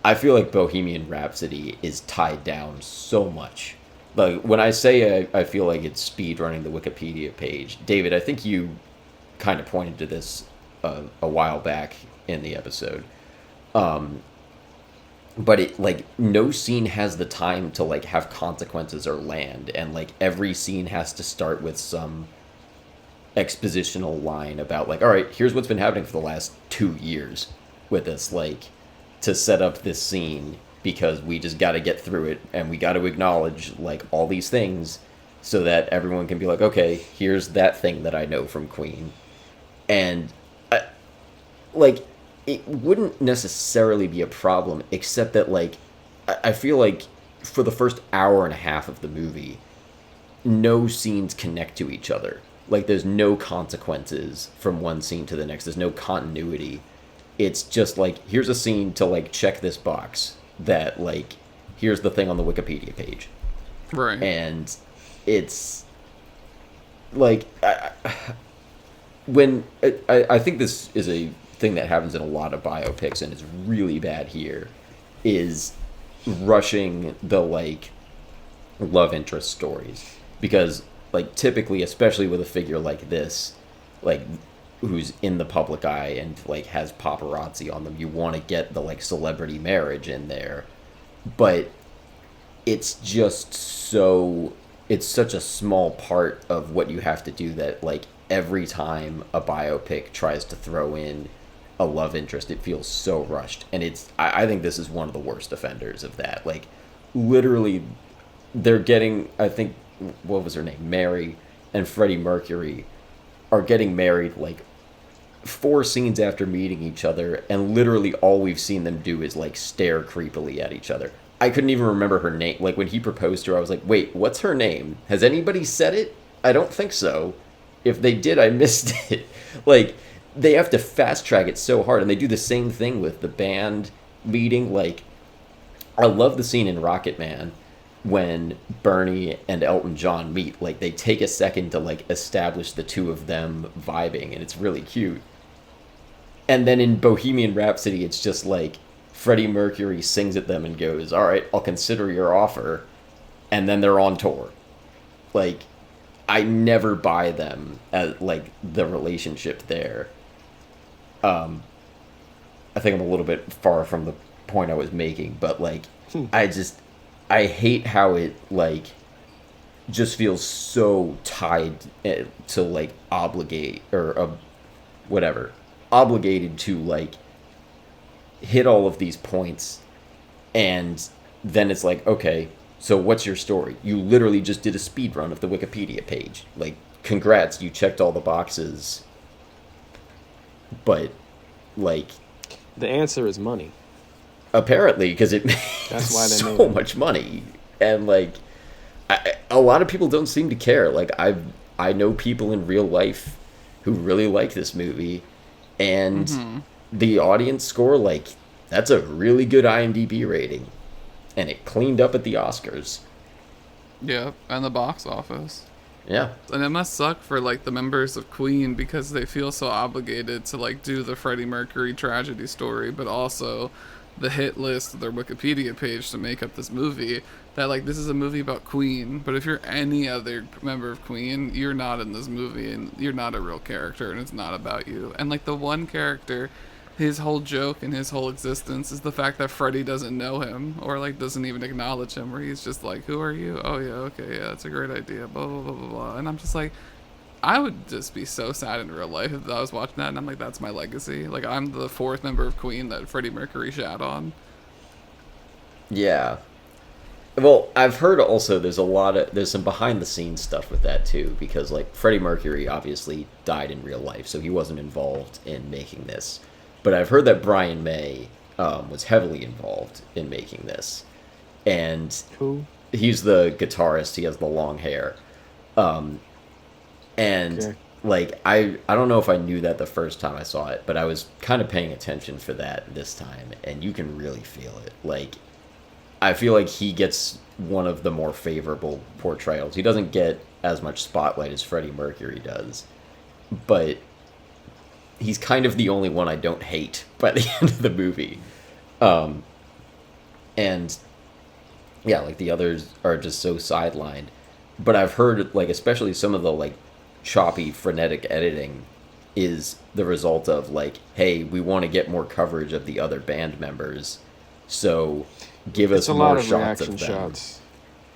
I feel like Bohemian Rhapsody is tied down so much. Like, when I say I feel like it's speed running the Wikipedia page, David, I think you kind of pointed to this a while back in the episode. But it, like, no scene has the time to like have consequences or land, and like every scene has to start with some expositional line about like, all right, here's what's been happening for the last 2 years with us, like, to set up this scene, because we just got to get through it, and we got to acknowledge like all these things so that everyone can be like, okay, here's that thing that I know from Queen. And like, it wouldn't necessarily be a problem, except that like I feel like for the first hour and a half of the movie, no scenes connect to each other. Like, there's no consequences from one scene to the next. There's no continuity. It's just like, here's a scene to like check this box, that like, here's the thing on the Wikipedia page. Right. And it's like, I think this is a thing that happens in a lot of biopics, and it's really bad here, is rushing the like love interest stories, because like typically, especially with a figure like this, like who's in the public eye and like has paparazzi on them, you want to get the like celebrity marriage in there, but it's just it's such a small part of what you have to do, that like every time a biopic tries to throw in a love interest, it feels so rushed. And I think this is one of the worst offenders of that. Like, literally, they're getting, I think, what was her name? Mary and Freddie Mercury are getting married like 4 scenes after meeting each other, and literally all we've seen them do is like stare creepily at each other. I couldn't even remember her name. Like, when he proposed to her, I was like, wait, what's her name? Has anybody said it? I don't think so. If they did, I missed it. Like, they have to fast track it so hard, and they do the same thing with the band meeting. Like, I love the scene in Rocketman when Bernie and Elton John meet. Like, they take a second to like establish the two of them vibing, and it's really cute. And then in Bohemian Rhapsody, it's just like Freddie Mercury sings at them and goes, all right, I'll consider your offer. And then they're on tour. Like, I never buy them as like the relationship there. I think I'm a little bit far from the point I was making, but like, I hate how it like just feels so tied to like obligated to like hit all of these points, and then it's like, okay, so what's your story? You literally just did a speed run of the Wikipedia page. Like, congrats, you checked all the boxes. But like, The answer is money. apparently, because it That's why they so made it. much money, and like, a lot of people don't seem to care. Like, I know people in real life who really like this movie, and the audience score, like, that's a really good IMDb rating, and it cleaned up at the Oscars. Yeah, and the box office. Yeah. And it must suck for like the members of Queen, because they feel so obligated to like do the Freddie Mercury tragedy story, but also the hit list, their Wikipedia page to make up this movie. That like this is a movie about Queen, but if you're any other member of Queen, you're not in this movie, and you're not a real character, and it's not about you. And like the one character, his whole joke and his whole existence is the fact that Freddy doesn't know him or like doesn't even acknowledge him, where he's just like, "Who are you? Oh yeah, okay, yeah, that's a great idea." Blah blah blah blah blah. And I'm just like, I would just be so sad in real life if I was watching that, and I'm like, that's my legacy. Like I'm the fourth member of Queen that Freddie Mercury shat on. Yeah. Well, I've heard also there's some behind the scenes stuff with that too, because like Freddie Mercury obviously died in real life, so he wasn't involved in making this. But I've heard that Brian May was heavily involved in making this, and Who? he's the guitarist. He has the long hair, and Okay. like I don't know if I knew that the first time I saw it, but I was kind of paying attention for that this time, and you can really feel it. Like I feel like he gets one of the more favorable portrayals. He doesn't get as much spotlight as Freddie Mercury does, but he's kind of the only one I don't hate by the end of the movie. And yeah, like the others are just so sidelined. But I've heard like especially some of the like choppy, frenetic editing is the result of like, hey, we want to get more coverage of the other band members, so give us It's a more lot of shots reaction of them. shots.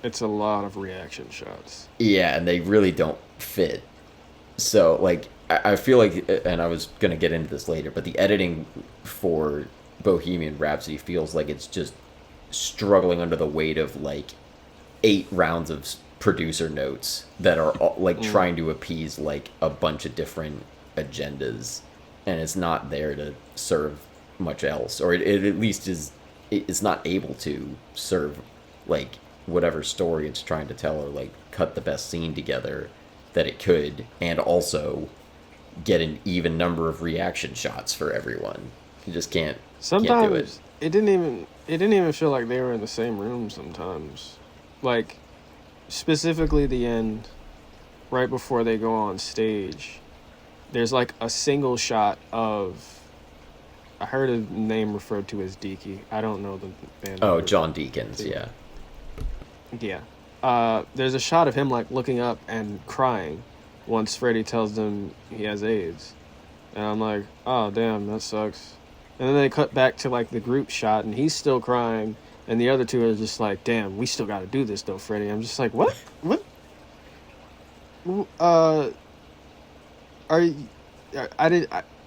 It's a lot of reaction shots. Yeah, and they really don't fit. So, like, I feel like, and I was going to get into this later, but the editing for Bohemian Rhapsody feels like it's just struggling under the weight of, like, 8 rounds of producer notes that are, all, like, trying to appease, like, a bunch of different agendas. And it's not there to serve much else. Or it at least is, it's not able to serve, like, whatever story it's trying to tell, or like cut the best scene together that it could, and also get an even number of reaction shots for everyone. You just can't do it. Sometimes it didn't even feel like they were in the same room sometimes. Like specifically the end, right before they go on stage, there's like a single shot of, I heard a name referred to as Deaky. I don't know the band. Oh, member. John Deakins, yeah. Yeah. There's a shot of him like looking up and crying once Freddy tells them he has AIDS. And I'm like, oh damn, that sucks. And then they cut back to like the group shot and he's still crying and the other two are just like, damn, we still gotta do this though, Freddy. I'm just like, what? What? Are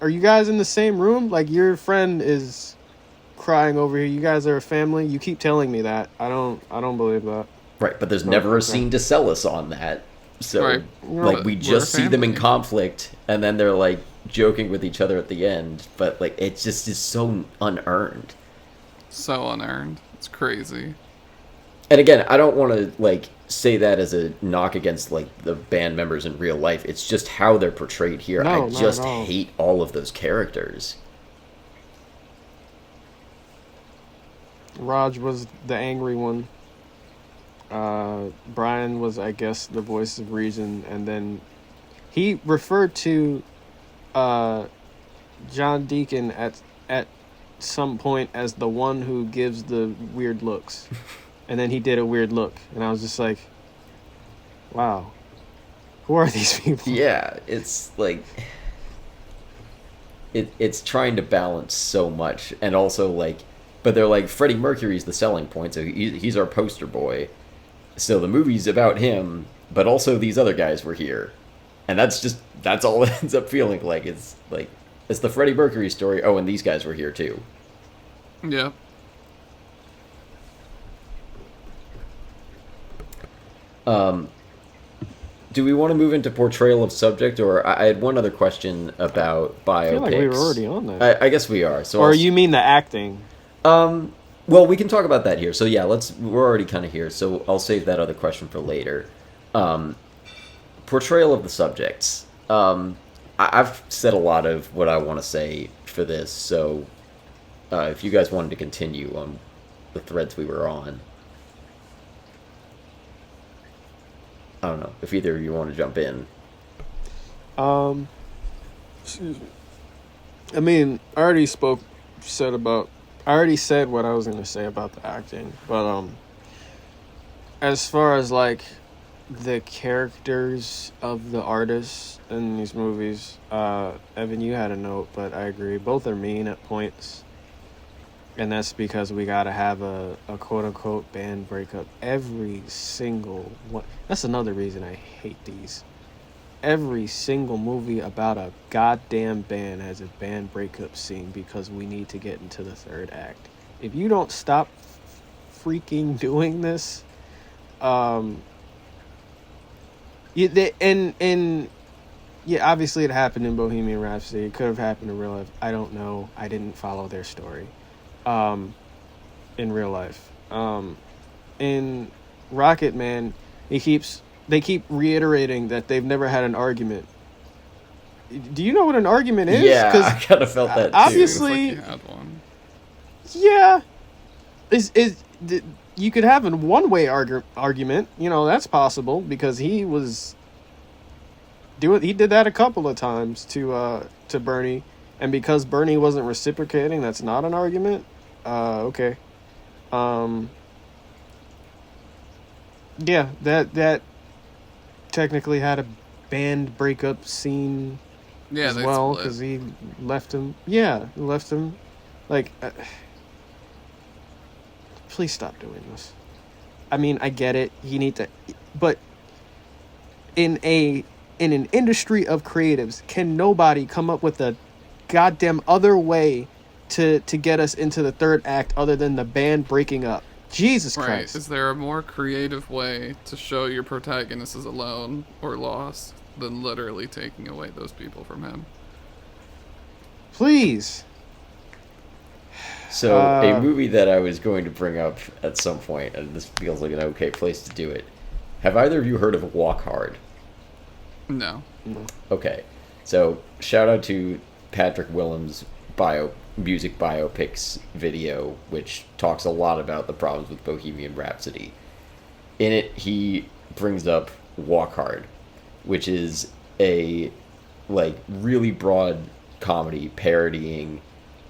you guys in the same room? Like your friend is crying over here. You guys are a family. You keep telling me that. I don't believe that. Right, but there's never a scene to sell us on that. So, Right. like, we We're just a see them in family. conflict, and then they're, like, joking with each other at the end. But, like, it just is so unearned. So unearned. It's crazy. And again, I don't want to, like, say that as a knock against, like, the band members in real life. It's just how they're portrayed here. No, I not just at all. hate all of those characters. Raj was the angry one. Brian was, I guess, the voice of reason, and then he referred to John Deacon at some point as the one who gives the weird looks, and then he did a weird look, and I was just like, wow, who are these people? Yeah, it's, like... It's trying to balance so much, and also, like... But they're like, Freddie Mercury's the selling point, so he's our poster boy. So the movie's about him, but also these other guys were here. And that's all it ends up feeling like. It's the Freddie Mercury story. Oh, and these guys were here too. Yeah. Do we want to move into portrayal of subject, or I had one other question about biopics. I feel like we were already on that. I guess we are. So Or you mean the acting? Well, we can talk about that here. So yeah, we're already kind of here. So I'll save that other question for later. Portrayal of the subjects. I've said a lot of what I want to say for this. So if you guys wanted to continue on the threads we were on, I don't know if either of you want to jump in. Excuse me. I mean, I already said about I already said what I was gonna say about the acting, but as far as like the characters of the artists in these movies, Evan, you had a note, but I agree. Both are mean at points. And that's because we gotta have a quote unquote band breakup every single one. That's another reason I hate these. Every single movie about a goddamn band has a band breakup scene because we need to get into the third act. If you don't stop freaking doing this, and yeah, obviously it happened in Bohemian Rhapsody. It could have happened in real life. I don't know. I didn't follow their story. In real life. In Rocketman, they keep reiterating that they've never had an argument. Do you know what an argument is? Yeah, I kind of felt that too. Obviously, Like you had one. yeah. You could have a one-way argument. You know, that's possible because he did that a couple of times to Bernie, and because Bernie wasn't reciprocating, that's not an argument. Okay. Yeah, that technically had a band breakup scene as well because he left him. Yeah, left him. Like, please stop doing this. I mean, I get it. You need to, but in an industry of creatives, can nobody come up with a goddamn other way to get us into the third act other than the band breaking up? Jesus Right. Christ. Is there a more creative way to show your protagonist is alone or lost than literally taking away those people from him? Please. So, a movie that I was going to bring up at some point, and this feels like an okay place to do it. Have either of you heard of Walk Hard? No. Okay. So, shout out to Patrick Willems' music biopics video, which talks a lot about the problems with Bohemian Rhapsody. In it, he brings up Walk Hard, which is a really broad comedy parodying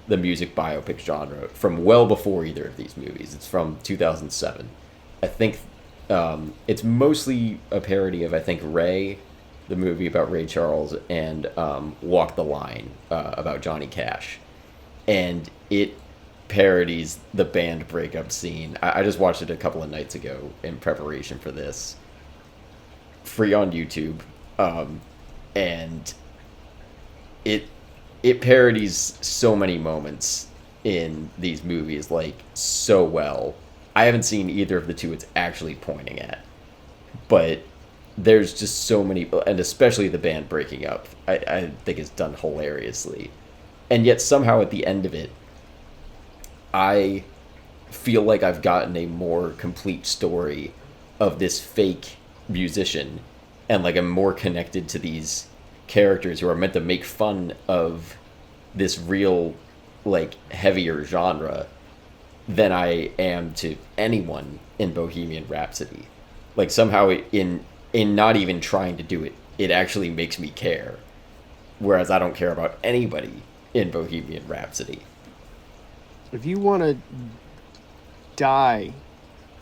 the music biopic genre from well before either of these movies. It's from 2007. I think it's mostly a parody of, I think, Ray, the movie about Ray Charles, and Walk the Line about Johnny Cash. And it parodies the band breakup scene. I just watched it a couple of nights ago in preparation for this. Free on YouTube. And it parodies so many moments in these movies, so well. I haven't seen either of the two it's actually pointing at. But there's just so many, and especially the band breaking up, I think it's done hilariously. And yet somehow at the end of it, I feel like I've gotten a more complete story of this fake musician, and I'm more connected to these characters who are meant to make fun of this real heavier genre than I am to anyone in Bohemian Rhapsody. Somehow in not even trying to do it, it actually makes me care, whereas I don't care about anybody in Bohemian Rhapsody. If you want to die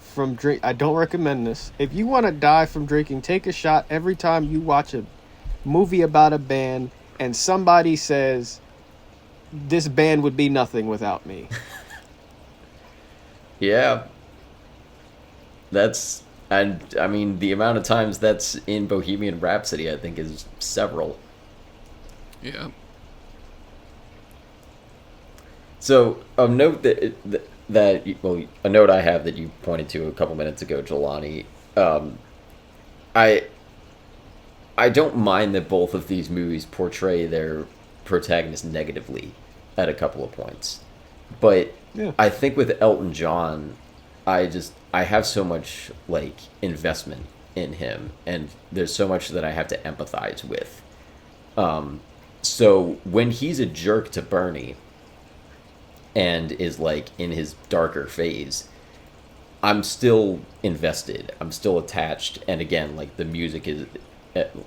from drink, I don't recommend this. If you want to die from drinking, take a shot every time you watch a movie about a band and somebody says, "This band would be nothing without me." Yeah. I mean, the amount of times that's in Bohemian Rhapsody, I think, is several. Yeah. So, a note a note I have that you pointed to a couple minutes ago, Jelani. I don't mind that both of these movies portray their protagonist negatively at a couple of points, but yeah. I think with Elton John, I have so much investment in him, and there's so much that I have to empathize with. So when he's a jerk to Bernie and is in his darker phase, I'm still invested. I'm still attached, and again, the music is,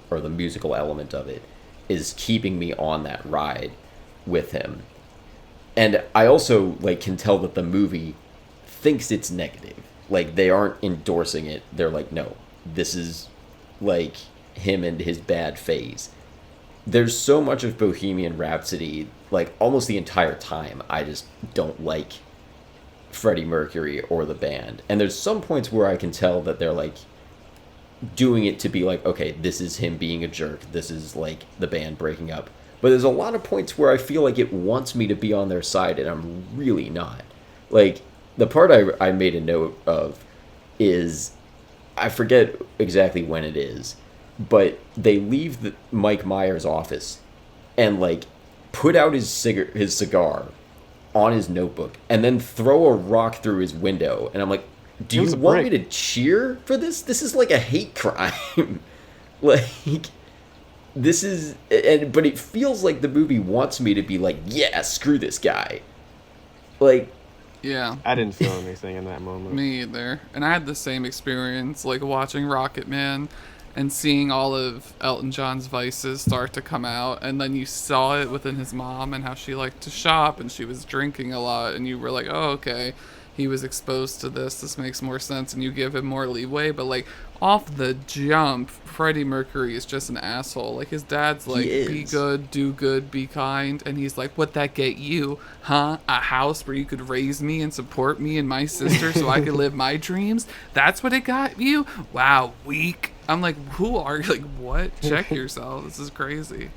or the musical element of it, is keeping me on that ride with him. And I also like can tell that the movie thinks it's negative. Like they aren't endorsing it. They're like, no, this is like him and his bad phase. There's so much of Bohemian Rhapsody, like almost the entire time, I just don't like Freddie Mercury or the band. And there's some points where I can tell that they're like doing it to be like, okay, this is him being a jerk. This is like the band breaking up. But there's a lot of points where I feel like it wants me to be on their side, and I'm really not. Like, the part I made a note of is, I forget exactly when it is, but they leave Mike Myers' office and, like, put out his cigar on his notebook and then throw a rock through his window. And I'm like, do you want me to cheer for this? This is like a hate crime. Like, this is... But it feels like the movie wants me to be like, yeah, screw this guy. Like... Yeah. I didn't feel anything in that moment. Me either. And I had the same experience, like watching Rocketman and seeing all of Elton John's vices start to come out. And then you saw it within his mom and how she liked to shop and she was drinking a lot. And you were like, oh, okay, he was exposed to this. This makes more sense. And you give him more leeway. But, like, off the jump, Freddie Mercury is just an asshole. Like, his dad's like, be good, do good, be kind. And he's like, what'd that get you? Huh? A house where you could raise me and support me and my sister so I could live my dreams? That's what it got you? Wow, weak. I'm like, who are you? Like, what? Check yourself. This is crazy.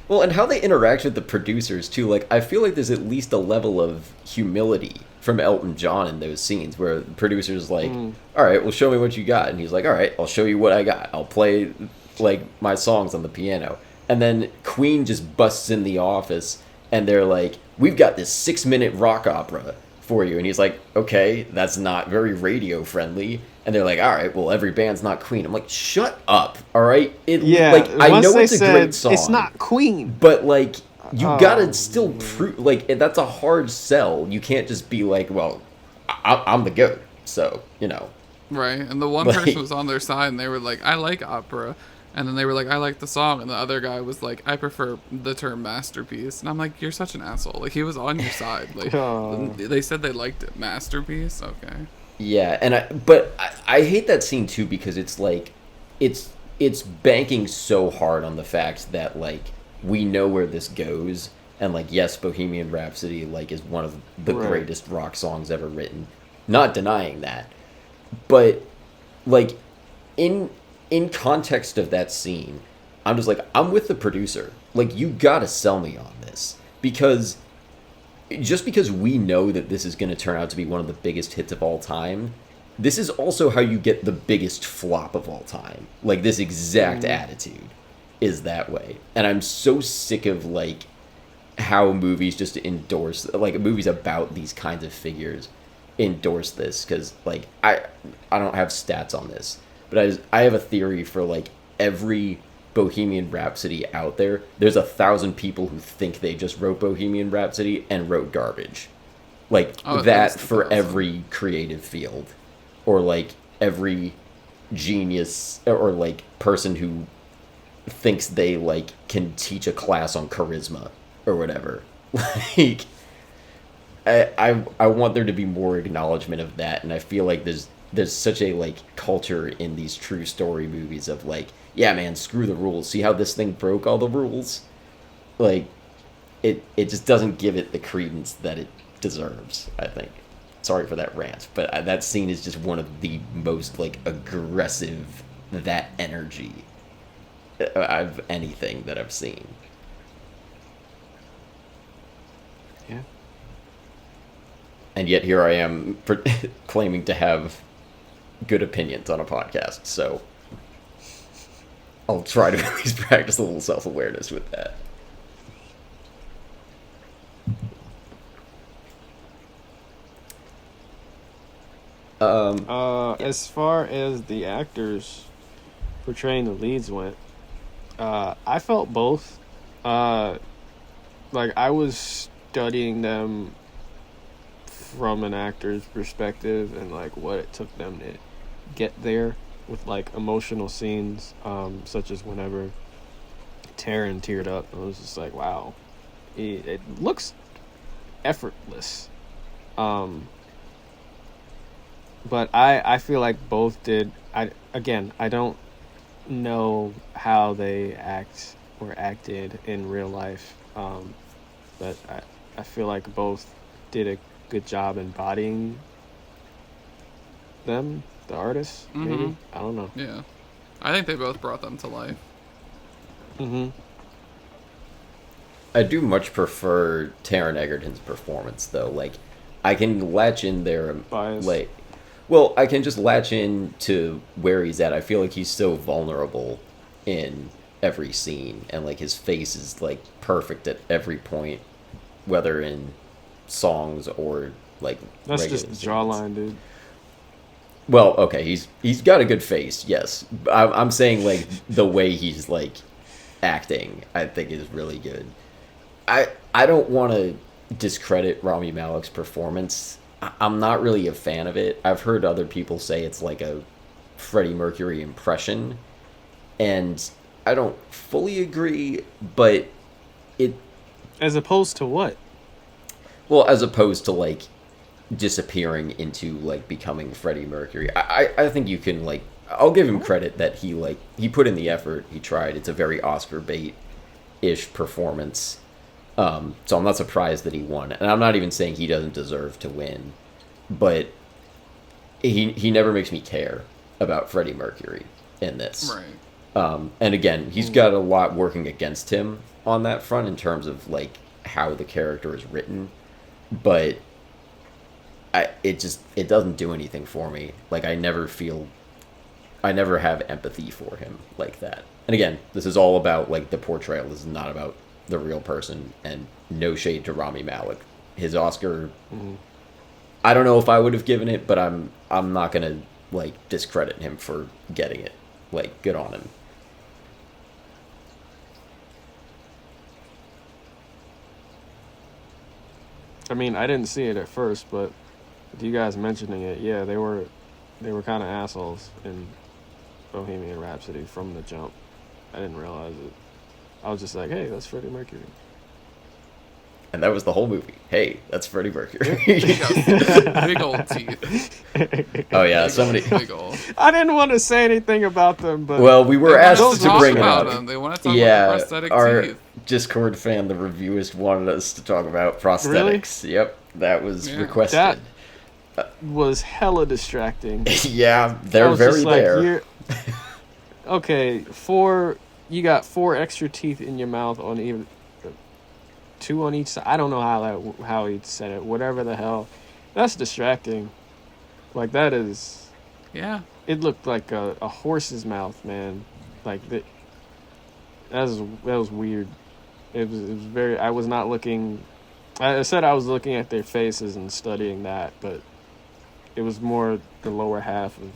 Well, and how they interact with the producers, too. Like, I feel like there's at least a level of humility from Elton John in those scenes where the producer's like, all right, well, show me what you got. And he's like, all right, I'll show you what I got. I'll play, like, my songs on the piano. And then Queen just busts in the office, and they're like, we've got this 6-minute rock opera for you. And he's like, okay, that's not very radio friendly. And they're like, all right, well, every band's not Queen. I'm like, shut up, all right? Like, I know it's a great song. It's not Queen. But, like, you gotta still prove, like, that's a hard sell. You can't just be like, well, I'm the GOAT, so, you know. Right, and the one person was on their side, and they were like, I like opera. And then they were like, I like the song. And the other guy was like, I prefer the term masterpiece. And I'm like, you're such an asshole. Like, he was on your side. Like, they said they liked it. Masterpiece? Okay. Yeah, and I hate that scene, too, because it's like, it's banking so hard on the fact that, like, we know where this goes. And, like, yes, Bohemian Rhapsody, like, is one of the greatest rock songs ever written. Not denying that. But, like, in context of that scene, I'm just like, I'm with the producer. Like, you gotta sell me on this. Because, just because we know that this is going to turn out to be one of the biggest hits of all time, this is also how you get the biggest flop of all time. Like, this exact attitude is that way. And I'm so sick of, like, how movies just endorse, like, movies about these kinds of figures endorse this. Because, like, I don't have stats on this, but I have a theory for, like, every Bohemian Rhapsody out there, there's 1,000 people who think they just wrote Bohemian Rhapsody and wrote garbage. Like, that for every creative field. Or, like, every genius or, like, person who thinks they, like, can teach a class on charisma or whatever. Like, I want there to be more acknowledgement of that, and I feel like there's such a, like, culture in these true story movies of, like, yeah, man, screw the rules. See how this thing broke all the rules? Like, it just doesn't give it the credence that it deserves, I think. Sorry for that rant, but that scene is just one of the most, like, aggressive, that energy of anything that I've seen. Yeah. And yet here I am claiming to have good opinions on a podcast, so I'll try to at least practice a little self-awareness with that. As far as the actors portraying the leads went, I felt both. Like, I was studying them from an actor's perspective and, like, what it took them to get there with, like, emotional scenes, such as whenever Taryn teared up. I was just like, wow. It looks effortless. But I feel like both did. I don't know how they act or acted in real life, but I feel like both did a good job embodying them, the artists. Maybe I don't know. Yeah, I think they both brought them to life. I do much prefer Taron Egerton's performance, though. Like, I can latch in there, Bias. like, well, I can just latch in to where he's at. I feel like he's so vulnerable in every scene, and like his face is like perfect at every point, whether in songs or like. That's regular just the scenes. jawline, dude. Well, okay, he's got a good face, yes. I'm saying like the way he's like acting, I think is really good. I don't want to discredit Rami Malek's performance. I'm not really a fan of it. I've heard other people say it's like a Freddie Mercury impression, and I don't fully agree, but it... As opposed to what? Well, as opposed to, like, disappearing into, like, becoming Freddie Mercury. I think you can, like... I'll give him credit that he, like, he put in the effort, he tried. It's a very Oscar bait-ish performance. So I'm not surprised that he won. And I'm not even saying he doesn't deserve to win. But he never makes me care about Freddie Mercury in this. Right. And again, he's got a lot working against him on that front in terms of, like, how the character is written. But it doesn't do anything for me. Like, I never have empathy for him like that. And again, this is all about, like, the portrayal. This is not about the real person, and no shade to Rami Malek. His Oscar, I don't know if I would have given it, but I'm not gonna, like, discredit him for getting it. Like, good on him. I mean, I didn't see it at first, but with you guys mentioning it, yeah, they were kind of assholes in Bohemian Rhapsody from the jump. I didn't realize it. I was just like, hey, that's Freddie Mercury. And that was the whole movie. Hey, that's Freddie Mercury. Big old teeth. Oh yeah, somebody. Big old. I didn't want to say anything about them, but Well, we were They asked wanted to talk bring it about up. them. They want to talk Yeah, about the prosthetic our teeth. Discord fan, the reviewist, wanted us to talk about prosthetics. Yep, that was Yeah. requested. was hella distracting. Yeah, I they're was very just like, there. Okay, you got 4 extra teeth in your mouth on even 2 on each side. I don't know how he said it. Whatever the hell, that's distracting. Like that is. Yeah. It looked like a horse's mouth, man. Like that. That was weird. It was very. I was not looking. I said I was looking at their faces and studying that, but it was more the lower half of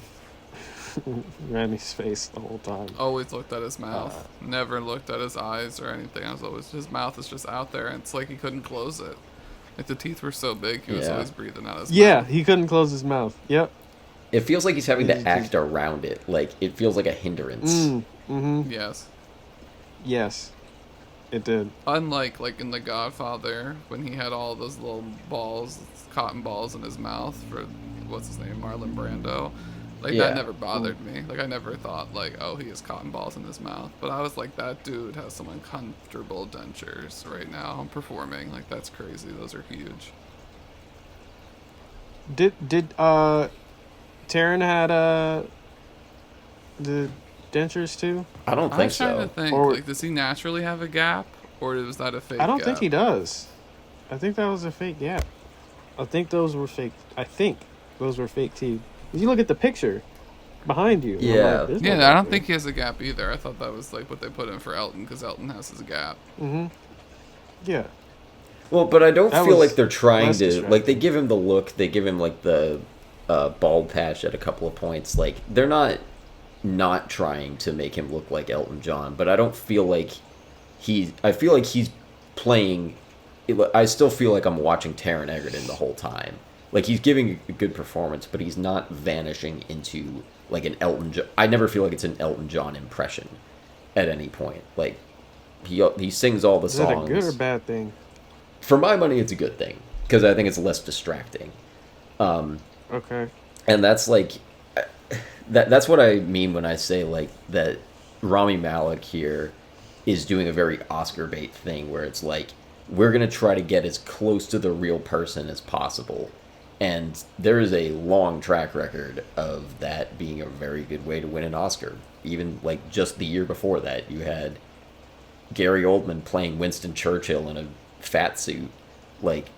Rami's face the whole time. Always looked at his mouth. Never looked at his eyes or anything. I was always, his mouth is just out there, and it's like he couldn't close it. Like the teeth were so big, he was Yeah. always breathing out his Yeah, mouth. he couldn't close his mouth. Yep. It feels like he's having to He's act around it. Like, it feels like a hindrance. Mm-hmm. Yes. Yes, it did. Unlike like in The Godfather, when he had all those little balls, cotton balls in his mouth for what's his name, Marlon Brando. Like Yeah. that never bothered me. Like I never thought like, oh, he has cotton balls in his mouth. But I was like, that dude has some uncomfortable dentures right now. I'm performing. Like that's crazy. Those are huge. Did Taron had the dentures too? I don't I think was trying so. to think, Or- like, does he naturally have a gap, or was that a fake? I don't gap? think he does. I think that was a fake gap. I think those were fake. teeth. If you look at the picture behind you, I'm Yeah. like, there's no Yeah, I gap don't here. think he has a gap either. I thought that was like what they put in for Elton, because Elton has his gap. Mm-hmm. Yeah. Well, but I don't That feel was like they're trying less to... distracting. Like, they give him the look. They give him, like, the bald patch at a couple of points. Like, they're not trying to make him look like Elton John. But I don't feel like I feel like he's playing... I still feel like I'm watching Taron Egerton the whole time. Like, he's giving a good performance, but he's not vanishing into, like, an Elton John... I never feel like it's an Elton John impression at any point. Like, he sings all the Is that a songs. good or bad thing? For my money, it's a good thing. because I think it's less distracting. Okay. And that's like that's what I mean when I say like that Rami Malek here is doing a very Oscar bait thing where it's like we're going to try to get as close to the real person as possible. And there is a long track record of that being a very good way to win an Oscar. Even like just the year before that, you had Gary Oldman playing Winston Churchill in a fat suit, like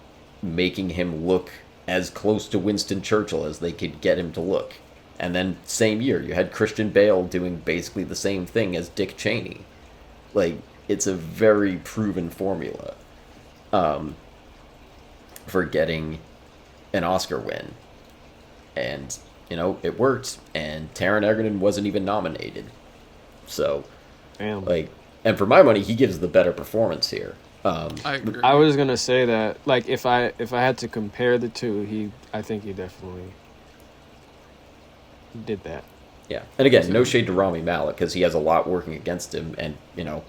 making him look as close to Winston Churchill as they could get him to look. And then same year, you had Christian Bale doing basically the same thing as Dick Cheney. Like, it's a very proven formula for getting an Oscar win. And, you know, it worked. And Taron Egerton wasn't even nominated. So, Damn. like, and for my money, he gives the better performance here. I agree. I was gonna say that, like, if I had to compare the two, I think he definitely did that. Yeah. And again, no shade to Rami Malek, because he has a lot working against him, and, you know,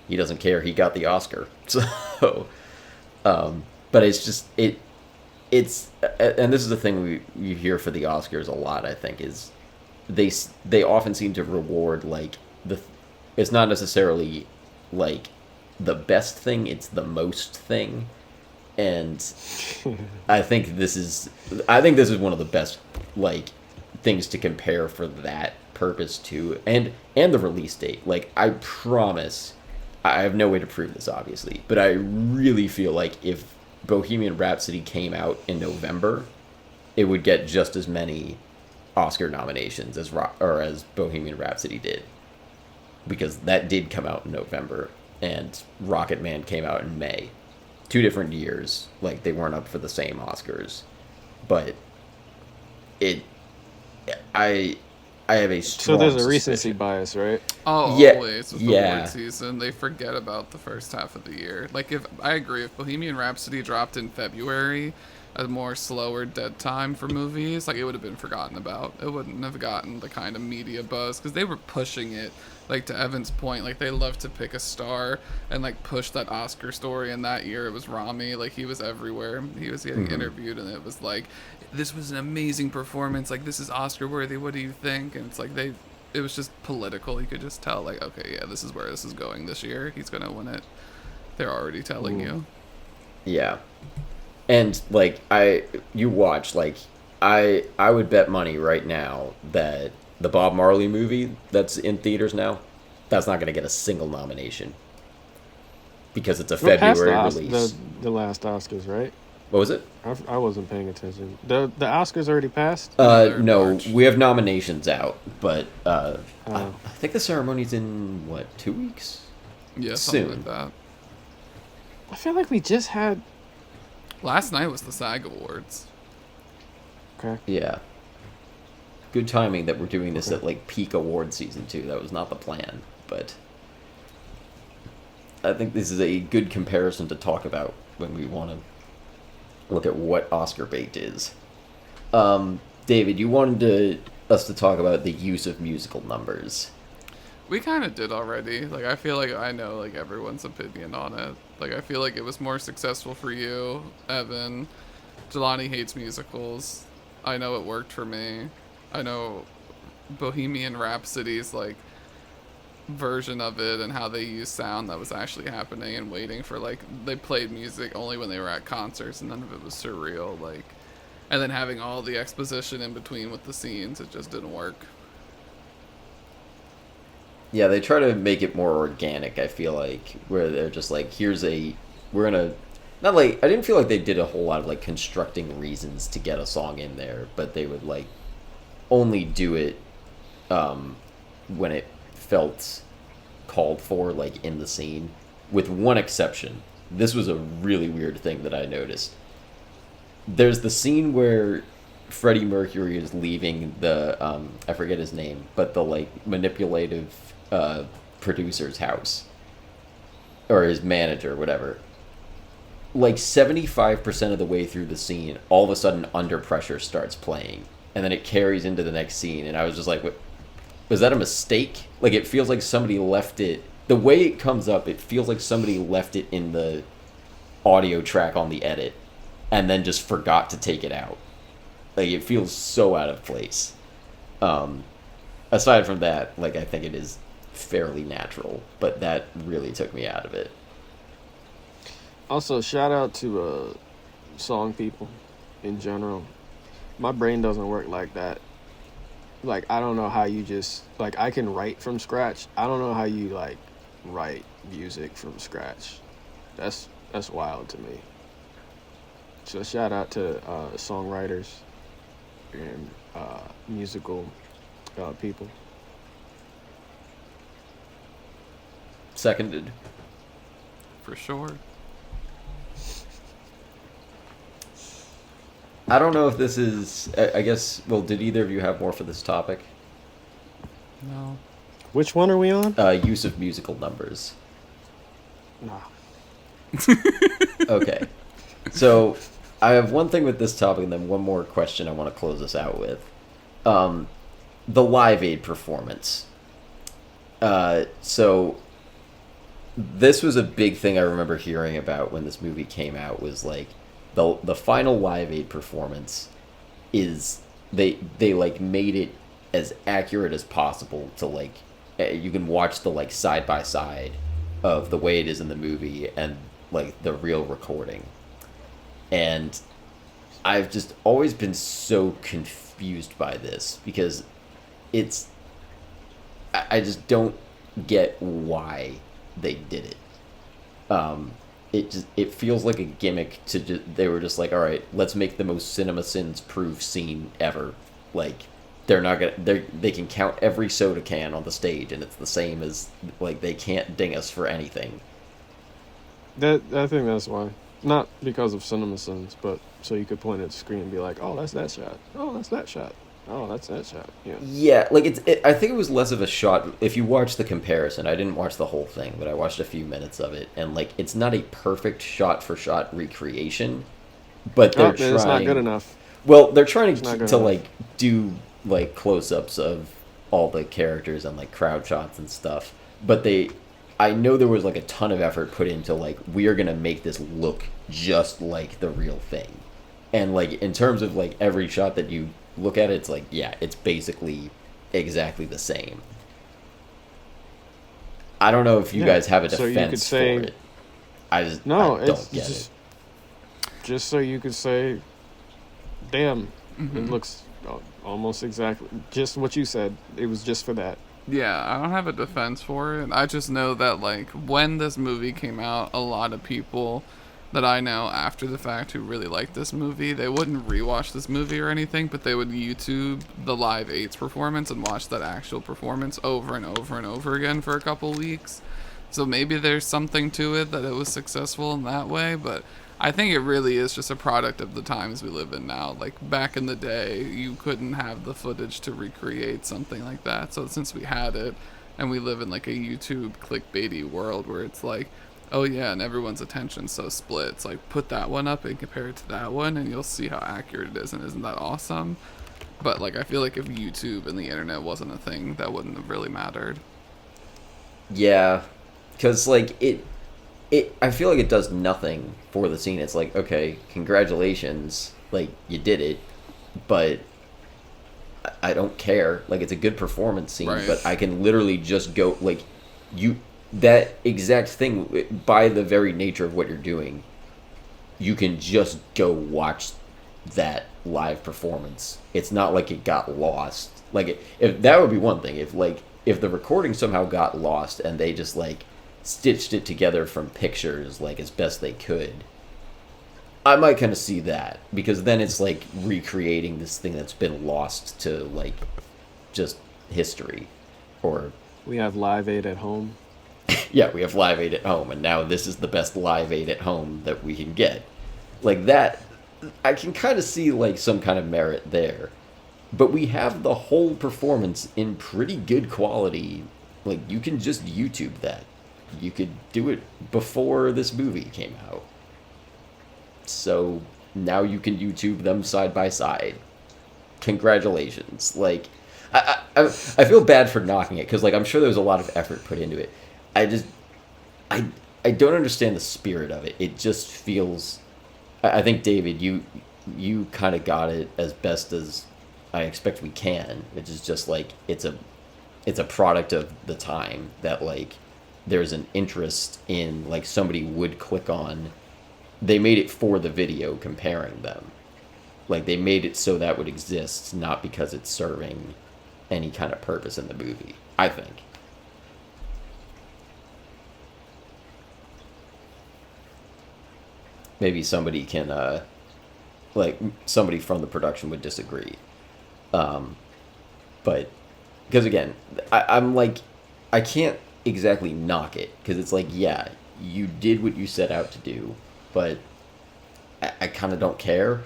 he doesn't care. He got the Oscar. So, but it's just, it's, and this is the thing you hear for the Oscars a lot, I think, is they often seem to reward, like, it's not necessarily, like, the best thing, it's the most thing. And I think this is one of the best, like, things to compare for that purpose too, and the release date. Like, I promise, I have no way to prove this obviously, but I really feel like if Bohemian Rhapsody came out in November, it would get just as many Oscar nominations as Bohemian Rhapsody did, because that did come out in November and Rocketman came out in May. 2 different years, like, they weren't up for the same Oscars, but I have a strong So there's a recency suspicion. bias, right? Oh, Yeah, always with the yeah. award season, they forget about the first half of the year. Like, if I agree, if Bohemian Rhapsody dropped in February, a more slower dead time for movies, like, it would have been forgotten about. It wouldn't have gotten the kind of media buzz, because they were pushing it, like, to Evan's point, like, they love to pick a star and, like, push that Oscar story, and that year it was Rami, like, he was everywhere. He was getting interviewed, and it was like, this was an amazing performance, like, this is Oscar worthy, what do you think? And it's like, it was just political. You could just tell, like, okay, yeah, this is where this is going this year. He's gonna win it. They're already telling you. Yeah. And, like, you watch, like, I would bet money right now that the Bob Marley movie that's in theaters now, that's not going to get a single nomination. Because it's a We're past February release. the last Oscars, right? What was it? I wasn't paying attention. The Oscars already passed? They're in No, March. we have nominations out, but Oh. I think the ceremony's in, what, 2 weeks? Yeah, something Soon. like that. I feel like we just had... Last night was the SAG Awards. Okay. Yeah. Good timing that we're doing this Okay. at, like, peak award season, too. That was not the plan, but I think this is a good comparison to talk about when we want to look at what Oscar bait is. David, you wanted us to talk about the use of musical numbers. We kind of did already. Like, I feel like I know, like, everyone's opinion on it. Like, I feel like it was more successful for you, Evan. Jelani hates musicals. I know it worked for me. I know Bohemian Rhapsody's, like, version of it and how they use sound that was actually happening and waiting for, like, they played music only when they were at concerts and none of it was surreal, like, and then having all the exposition in between with the scenes, it just didn't work. Yeah, they try to make it more organic, I feel like, where they're just like, we're gonna, not like, I didn't feel like they did a whole lot of, like, constructing reasons to get a song in there, but they would, like, only do it when it felt called for, like, in the scene, with one exception. This was a really weird thing that I noticed. There's the scene where Freddie Mercury is leaving the, I forget his name, but the, like, manipulative producer's house, or his manager, whatever. Like, 75% of the way through the scene, all of a sudden Under Pressure starts playing, and then it carries into the next scene, and I was just like, what, was that a mistake? Like, it feels like somebody left it, the way it comes up, it feels like somebody left it in the audio track on the edit, and then just forgot to take it out. Like, it feels so out of place. Aside from that, like, I think it is fairly natural, but that really took me out of it. Also, shout out to song people in general. My brain doesn't work like that. Like, I don't know how you just, like, I can write from scratch. I don't know how you, like, write music from scratch. That's wild to me. So shout out to songwriters and musical people. Seconded. For sure. I don't know if this is, I guess, well, did either of you have more for this topic? No. Which one are we on? Use of musical numbers. Nah. Okay. So, I have one thing with this topic and then one more question I want to close this out with. The Live Aid performance. So, this was a big thing I remember hearing about when this movie came out, was like, the final Live Aid performance is, they like made it as accurate as possible to, like, you can watch the, like, side by side of the way it is in the movie and, like, the real recording. And I've just always been so confused by this, because I just don't get why they did it. It feels like a gimmick to they were just like, all right, let's make the most CinemaSins proof scene ever. Like, they're not gonna, they can count every soda can on the stage and it's the same as, like, they can't ding us for anything. I think that's why. Not because of CinemaSins, but so you could point at the screen and be like, oh, that's that shot. Oh, that's that shot. Oh, that's that shot. Yeah. Yeah, like, I think it was less of a shot. If you watch the comparison, I didn't watch the whole thing, but I watched a few minutes of it, and, like, it's not a perfect shot-for-shot recreation, but they're trying... It's not good enough. Well, they're trying to enough. like, do, like, close-ups of all the characters and, like, crowd shots and stuff, but I know there was, like, a ton of effort put into, like, we are gonna make this look just like the real thing. And, like, in terms of, like, every shot that you look at it, it's like, yeah, it's basically exactly the same. I don't know if you guys have a defense for it. I don't get it. Just so you could say, damn, it looks almost exactly just what you said. It was just for that. Yeah, I don't have a defense for it. I just know that, like, when this movie came out, a lot of people that I know after the fact who really liked this movie, they wouldn't rewatch this movie or anything, but they would YouTube the Live Aid's performance and watch that actual performance over and over and over again for a couple weeks. So maybe there's something to it that it was successful in that way, but I think it really is just a product of the times we live in now. Like, back in the day, you couldn't have the footage to recreate something like that. So since we had it, and we live in, like, a YouTube clickbaity world where it's like, oh yeah, and everyone's attention's so split. It's like, put that one up and compare it to that one, and you'll see how accurate it is, and isn't that awesome? But, like, I feel like if YouTube and the internet wasn't a thing, that wouldn't have really mattered. Yeah, because, like, I feel like it does nothing for the scene. It's like, okay, congratulations, like, you did it, but I don't care. Like, it's a good performance scene, right. But I can literally just go, like, that exact thing, by the very nature of what you're doing, you can just go watch that live performance. It's not like it got lost. Like, if that would be one thing. If the recording somehow got lost and they just, like, stitched it together from pictures, like, as best they could, I might kind of see that, because then it's like recreating this thing that's been lost to, like, just history. Or we have Live Aid at home. Yeah, we have Live Aid at home, and now this is the best Live Aid at home that we can get. Like, that, I can kind of see, like, some kind of merit there. But we have the whole performance in pretty good quality. Like, you can just YouTube that. You could do it before this movie came out. So now you can YouTube them side by side. Congratulations. Like, I feel bad for knocking it, because, like, I'm sure there was a lot of effort put into it. I don't understand the spirit of it. It just feels I think David, you kind of got it as best as I expect we can, which is just like it's a product of the time that like there's an interest in like somebody would click on. They made it for the video comparing them. Like they made it so that would exist, not because it's serving any kind of purpose in the movie, I think. Maybe somebody can like somebody from the production would disagree. But because again, I'm like, I can't exactly knock it because it's like, yeah, you did what you set out to do, but I kind of don't care.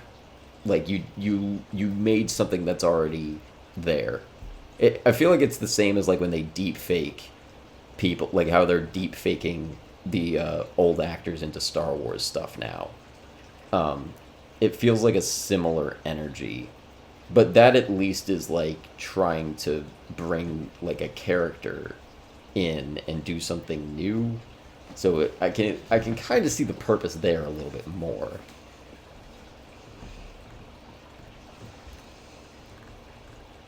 Like you made something that's already there. I feel like it's the same as like when they deep fake people, like how they're deep faking the old actors into Star Wars stuff now. It feels like a similar energy, but that at least is like trying to bring like a character in and do something new. So I can kind of see the purpose there a little bit more.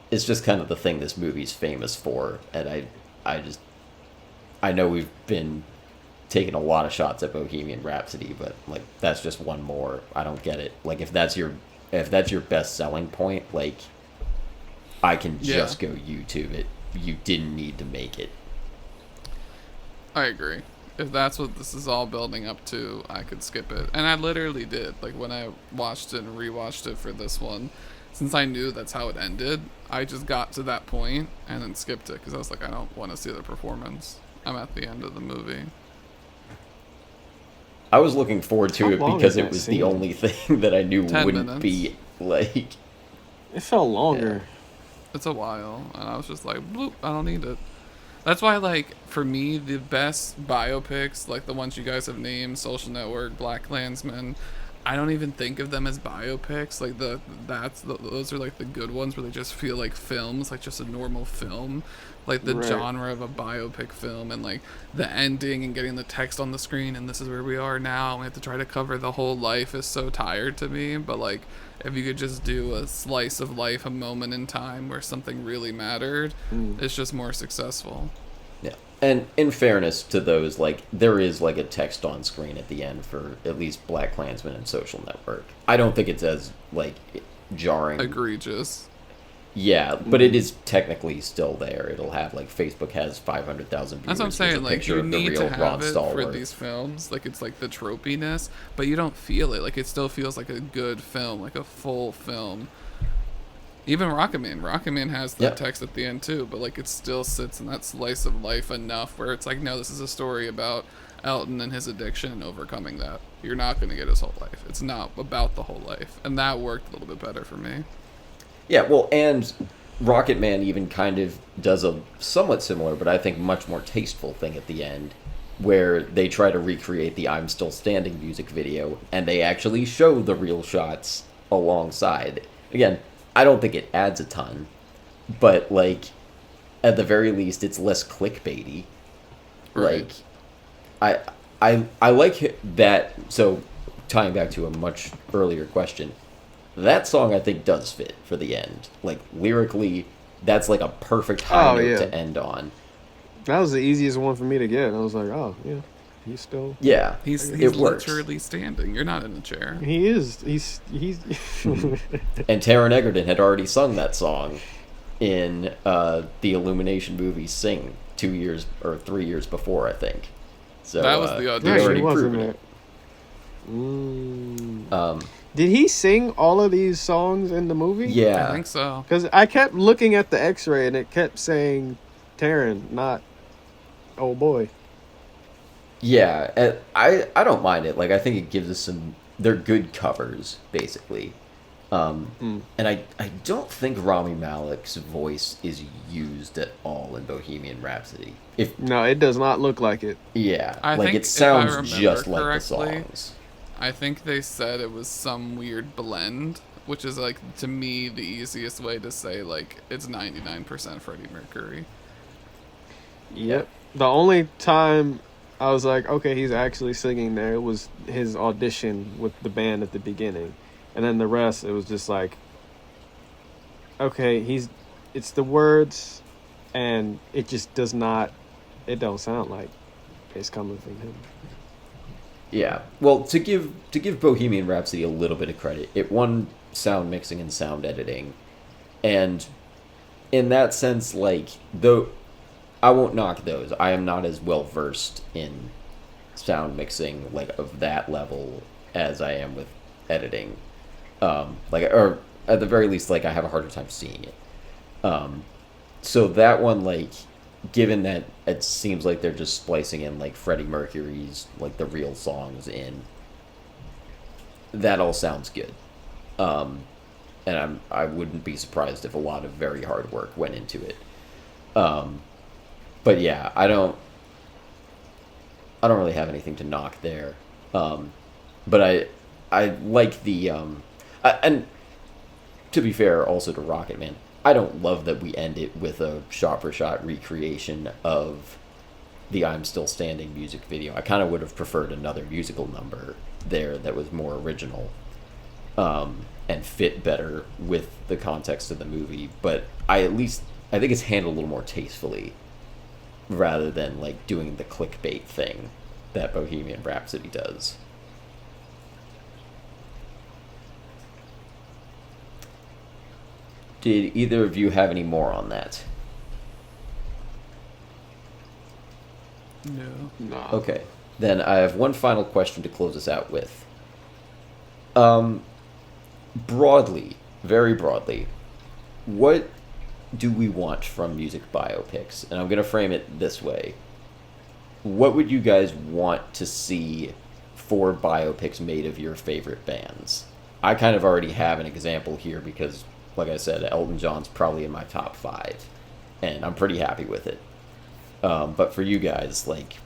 It's just kind of the thing this movie's famous for, and I know we've been taking a lot of shots at Bohemian Rhapsody, but like that's just one more. I don't get it. Like if that's your best selling point, like I can just go YouTube it. You didn't need to make it. I agree. If that's what this is all building up to, I could skip it. And I literally did. Like when I watched it and rewatched it for this one, since I knew that's how it ended, I just got to that point and then skipped it because I was like, I don't want to see the performance. I'm at the end of the movie. I was looking forward to it because it was scene? the only thing that I knew 10 wouldn't minutes. be like. It felt longer. It's a while, and I was just like, bloop, I don't need it. That's why, like, for me, the best biopics, like the ones you guys have named, Social Network, Black Klansman, I don't even think of them as biopics. Like, those are, like, the good ones where they just feel like films, like just a normal film. Like, the genre of a biopic film, and, like, the ending and getting the text on the screen, and this is where we are now, and we have to try to cover the whole life is so tired to me. But, like, if you could just do a slice of life, a moment in time where something really mattered, it's just more successful. Yeah. And in fairness to those, like, there is, like, a text on screen at the end for at least Black Klansman and Social Network. I don't think it's as, like, jarring. Egregious. Yeah, but it is technically still there. It'll have, like, Facebook has 500,000 viewers. That's what I'm saying. Like, you need to have it Stallworth. for these films. Like, it's like the tropiness, but you don't feel it. Like, it still feels like a good film, like a full film. Even Rocketman has the text at the end too, but like it still sits in that slice of life enough where it's like, no, this is a story about Elton and his addiction and overcoming that. You're not going to get his whole life. It's not about the whole life, and that worked a little bit better for me. Yeah, well, and Rocketman even kind of does a somewhat similar, but I think much more tasteful thing at the end, where they try to recreate the "I'm Still Standing" music video, and they actually show the real shots alongside. Again, I don't think it adds a ton, but, like, at the very least, it's less clickbaity. Right. Like, I like that. So, tying back to a much earlier question, that song I think does fit for the end. Like, lyrically, that's like a perfect high note to end on. That was the easiest one for me to get. I was like, oh yeah, he's still. Yeah, he's works. literally standing. You're not in a chair. He is. He's. And Taron Egerton had already sung that song in the Illumination movie Sing 2 years or 3 years before, I think. So that was the audition. he'd already he wasn't proven it. it. Did he sing all of these songs in the movie? Yeah, I think so. Because I kept looking at the X-ray and it kept saying Taron, not oh boy. Yeah, and I don't mind it. Like, I think it gives us some. They're good covers, basically. And I don't think Rami Malek's voice is used at all in Bohemian Rhapsody. No, it does not look like it. Yeah, I like think it sounds if I remember just like the correctly, songs. I think they said it was some weird blend, which is, like, to me, the easiest way to say, like, it's 99% Freddie Mercury. Yep. The only time I was like, okay, he's actually singing there. It was his audition with the band at the beginning. And then the rest, it was just like, okay, it's the words, and it just does not, it don't sound like it's coming from him. Yeah. Well, to give Bohemian Rhapsody a little bit of credit, it won sound mixing and sound editing, and in that sense, like though I won't knock those. I am not as well versed in sound mixing like of that level as I am with editing. Or at the very least, like I have a harder time seeing it. So that one, like, given that it seems like they're just splicing in like Freddie Mercury's like the real songs in, that all sounds good. And I wouldn't be surprised if a lot of very hard work went into it. But yeah, I don't really have anything to knock there. But I like and to be fair, also to Rocketman, I don't love that we end it with a shot for shot recreation of the "I'm Still Standing" music video. I kind of would have preferred another musical number there that was more original, and fit better with the context of the movie. But I think it's handled a little more tastefully, rather than like doing the clickbait thing that Bohemian Rhapsody does. Did either of you have any more on that? No. Nah. Okay, then I have one final question to close us out with. Broadly, very broadly, what do we want from music biopics? And I'm going to frame it this way. What would you guys want to see for biopics made of your favorite bands? I kind of already have an example here because, like I said, Elton John's probably in my top 5, and I'm pretty happy with it. But for you guys, like,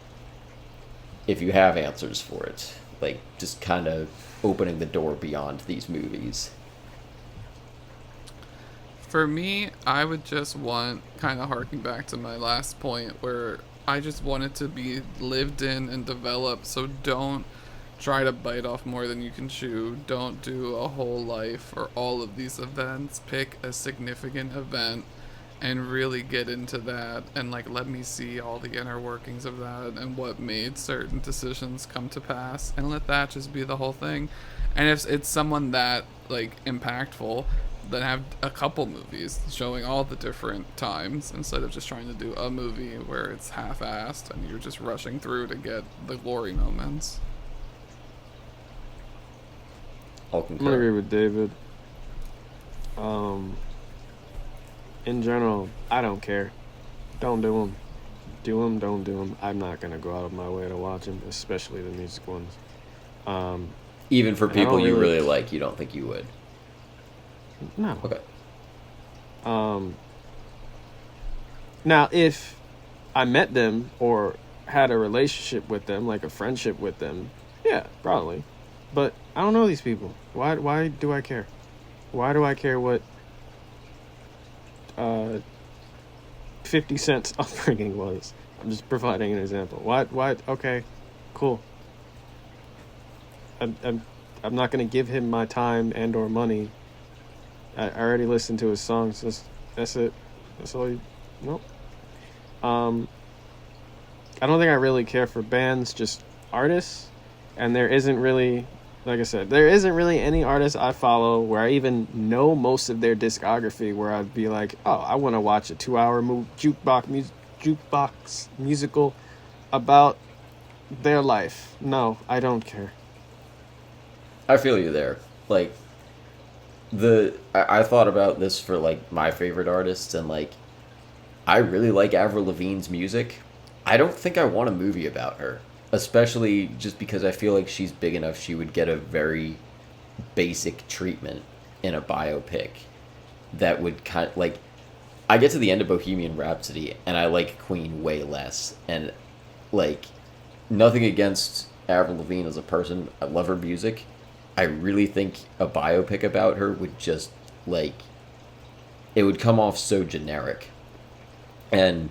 if you have answers for it, like, just kind of opening the door beyond these movies. For me, I would just want, kind of harking back to my last point, where I just want it to be lived in and developed. So don't try to bite off more than you can chew. Don't do a whole life or all of these events. Pick a significant event and really get into that, and like let me see all the inner workings of that and what made certain decisions come to pass, and let that just be the whole thing. And if it's someone that like impactful, then have a couple movies showing all the different times instead of just trying to do a movie where it's half-assed and you're just rushing through to get the glory moments. I'll I'm gonna concur. agree with David. In general, I don't care. Don't do them. Do them, don't do them. I'm not gonna go out of my way to watch them, especially the music ones. Even for And I people don't you really- really like, you don't think you would? No. Okay. Now, if I met them or had a relationship with them, like a friendship with them, yeah, probably. But I don't know these people. Why do I care? Why do I care what 50 Cent's upbringing was? I'm just providing an example. Why? Okay, cool. I'm not gonna give him my time and or money. I already listened to his songs. That's it. That's all you. Nope. I don't think I really care for bands, just artists. And there isn't really, like I said, there isn't really any artist I follow where I even know most of their discography where I'd be like, oh, I want to watch a 2-hour jukebox musical about their life. No, I don't care. I feel you there. Like, I thought about this for, like, my favorite artists, and, like, I really like Avril Lavigne's music. I don't think I want a movie about her, especially just because I feel like she's big enough she would get a very basic treatment in a biopic that would kind of, like, I get to the end of Bohemian Rhapsody and I like Queen way less, and, like, nothing against Avril Lavigne as a person. I love her music. I really think a biopic about her would just, like, it would come off so generic. And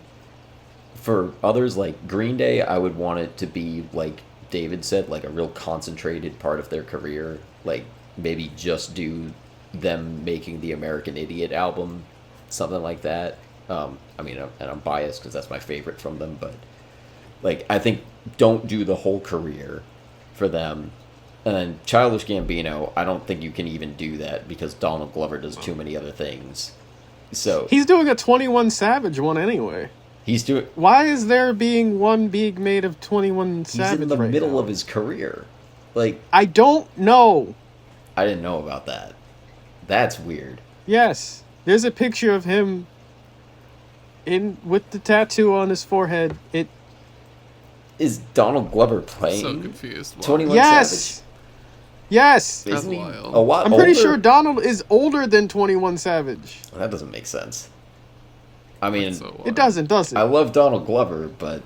for others like Green Day, I would want it to be like David said, like a real concentrated part of their career. Like maybe just do them making the American Idiot album, something like that. I mean, and I'm biased because that's my favorite from them, but like I think don't do the whole career for them. And then Childish Gambino, I don't think you can even do that because Donald Glover does too many other things. So He's doing a 21 Savage one anyway. he's doing. Why is there being one being made of 21 He's Savage in the right middle now? of his career. Like I don't know. I didn't know about that. That's weird. Yes, there's a picture of him in with the tattoo on his forehead. It Is Donald Glover playing So confused. Why? 21 yes, Savage? yes. That's Isn't he wild. a lot I'm pretty older? sure Donald is older than 21 Savage. That doesn't make sense. I mean, That's so wild. It doesn't, does it? I love Donald Glover, but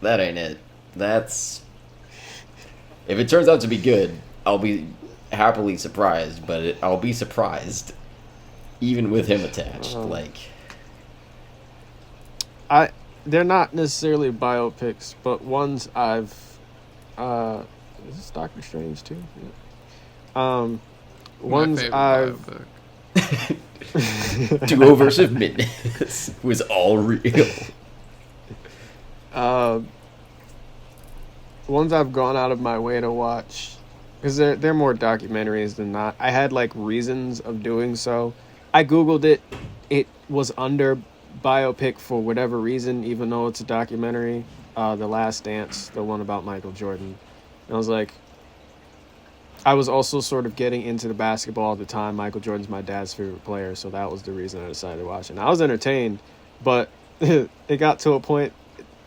that ain't it. That's if it turns out to be good, I'll be happily surprised. But I'll be surprised, even with him attached. Like, They're not necessarily biopics, but ones I've. Is this Doctor Strange too? Yeah. My Ones favorite I've. biopic. Do-overs of Midness was all real. Ones I've gone out of my way to watch, because they're more documentaries than not. I had like reasons of doing so. I googled it. It was under biopic for whatever reason, even though it's a documentary. The Last Dance, the one about Michael Jordan. And I was like, I was also sort of getting into the basketball at the time. Michael Jordan's my dad's favorite player, so that was the reason I decided to watch it. And I was entertained, but it got to a point,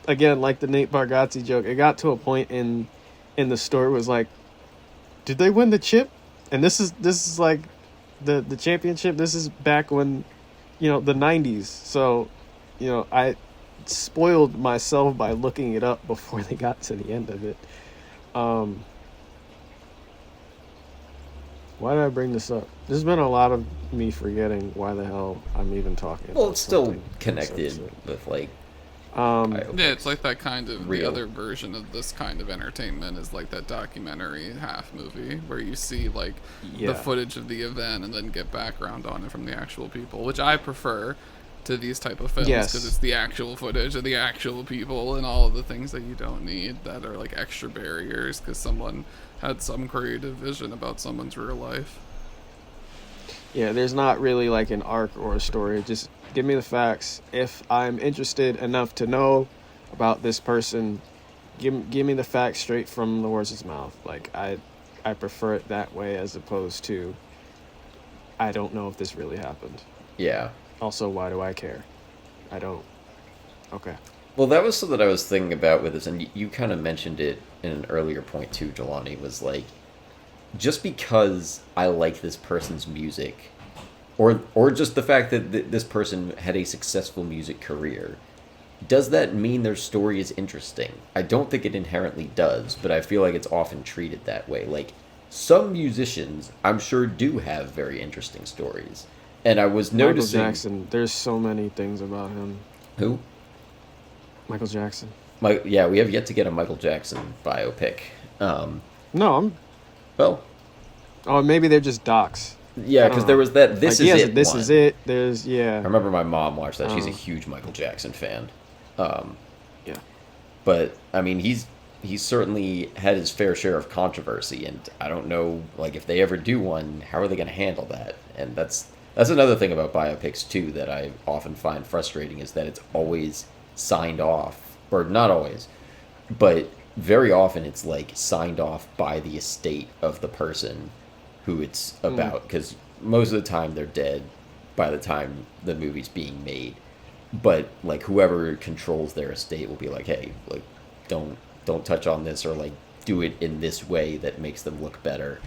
again, like the Nate Bargatze joke, it got to a point in the story was like, did they win the chip? And this is like the championship. This is back when, the 90s. So, I spoiled myself by looking it up before they got to the end of it. Why did I bring this up? There's been a lot of me forgetting why the hell I'm even talking about. Well, it's still something in this connected episode. with like. Yeah, it's like that kind of Real. the other version of this kind of entertainment is like that documentary half movie where you see like Yeah. the footage of the event and then get background on it from the actual people, which I prefer to these type of films Yes. because it's the actual footage of the actual people and all of the things that you don't need that are like extra barriers because someone had some creative vision about someone's real life. Yeah, there's not really like an arc or a story. Just give me the facts. If I'm interested enough to know about this person, give me the facts straight from the horse's mouth. Like I prefer it that way as opposed to I don't know if this really happened. Yeah. Also, why do I care? I don't. Okay. Well, that was something I was thinking about with this, and you kind of mentioned it in an earlier point too, Jelani, was like, just because I like this person's music, or just the fact that this person had a successful music career, does that mean their story is interesting? I don't think it inherently does, but I feel like it's often treated that way. Like, some musicians, I'm sure, do have very interesting stories. And I was noticing... Michael Jackson, there's so many things about him. Who? Michael Jackson. Yeah, we have yet to get a Michael Jackson biopic. No, I'm... Well, Oh, maybe they're just docs. yeah, because there was that This Like, Is yes, It This one. Is It. There's, I yeah. remember my mom watched that. She's a Oh. huge Michael Jackson fan. Yeah. But, I mean, he's certainly had his fair share of controversy, and I don't know, like, if they ever do one, how are they going to handle that? And that's another thing about biopics, too, that I often find frustrating, is that it's always signed off, or not always, but very often it's, like, signed off by the estate of the person who it's about, because most of the time they're dead by the time the movie's being made. But like whoever controls their estate will be like, hey, like don't touch on this, or like do it in this way that makes them look better.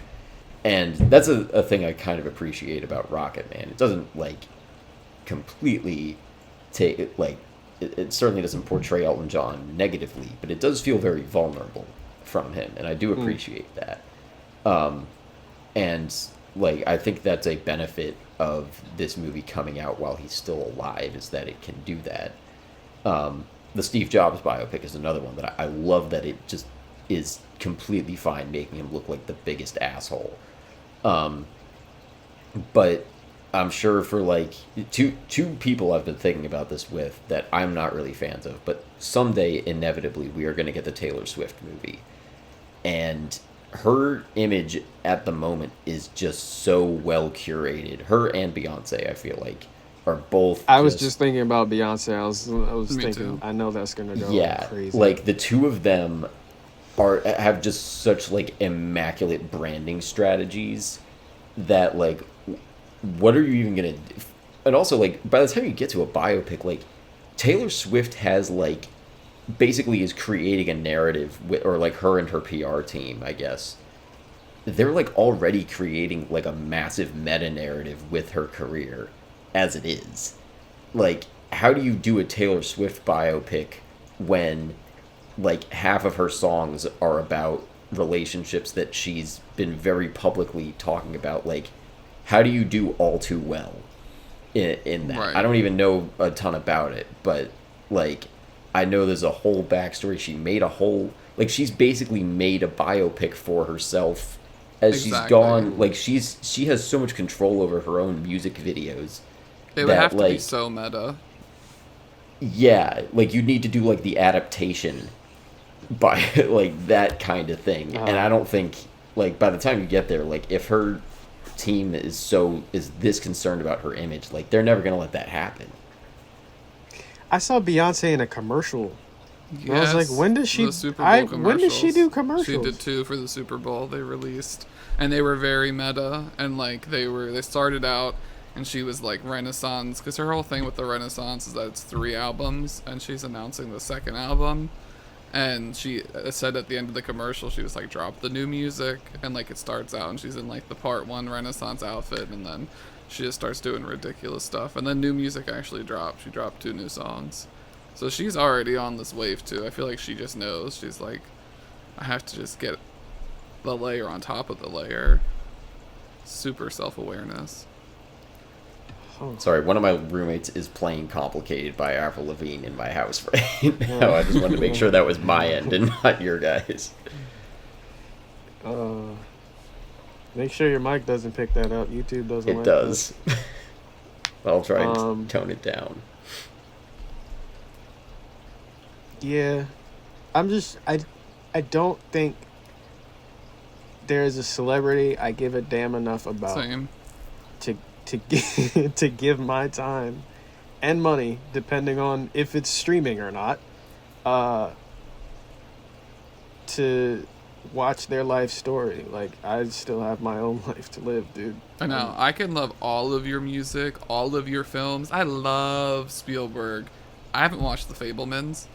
And that's a thing I kind of appreciate about Rocketman. It doesn't like completely take it, like it certainly doesn't portray Elton John negatively, but it does feel very vulnerable from him, and I do appreciate that. And like I think that's a benefit of this movie coming out while he's still alive, is that it can do that. The Steve Jobs biopic is another one that I love that it just is completely fine making him look like the biggest asshole. But I'm sure for like two people I've been thinking about this with that I'm not really fans of, but someday inevitably we are going to get the Taylor Swift movie, and her image at the moment is just so well curated. Her and Beyonce, I feel like, are both. I was just thinking about Beyonce. I was Me thinking. too. I know that's gonna go yeah, crazy. like the two of them have just such like immaculate branding strategies that like what are you even gonna do? And also like by the time you get to a biopic, like Taylor Swift has like basically is creating a narrative with, or like her and her PR team, I guess they're like already creating like a massive meta narrative with her career as it is. Like how do you do a Taylor Swift biopic when like half of her songs are about relationships that she's been very publicly talking about? Like how do you do All Too Well in that? Right. I don't even know a ton about it, but like I know there's a whole backstory. She made a whole like she's basically made a biopic for herself as she's Exactly. gone. Like she has so much control over her own music videos. It would have to be like, so meta. yeah, like you need to do like the adaptation by like that kind of thing. And I don't think like by the time you get there, like if her team is this concerned about her image, like they're never gonna let that happen. I saw Beyonce in a commercial. Yes, I was like, when does she? the Super Bowl when does she do commercials? She did 2 for the Super Bowl they released, and they were very meta, and like they started out, and she was like Renaissance, because her whole thing with the Renaissance is that it's 3 albums, and she's announcing the 2nd album, and she said at the end of the commercial she was like, drop the new music, and like it starts out and she's in like the part 1 Renaissance outfit, and then she just starts doing ridiculous stuff, and then new music actually dropped. She dropped 2 new songs. So she's already on this wave too. I feel like she just knows. She's like, I have to just get the layer on top of the layer. Super self-awareness. Sorry, one of my roommates is playing Complicated by Avril Lavigne in my house right now. I just wanted to make sure that was my end and not your guys. Make sure your mic doesn't pick that up. YouTube doesn't. It like does. I'll try and that. tone it down. Yeah, I don't think there is a celebrity I give a damn enough about Same. to give my time and money, depending on if it's streaming or not, to watch their life story. Like, I still have my own life to live, dude. I know. I can love all of your music, all of your films. I love Spielberg. I haven't watched The Fabelmans.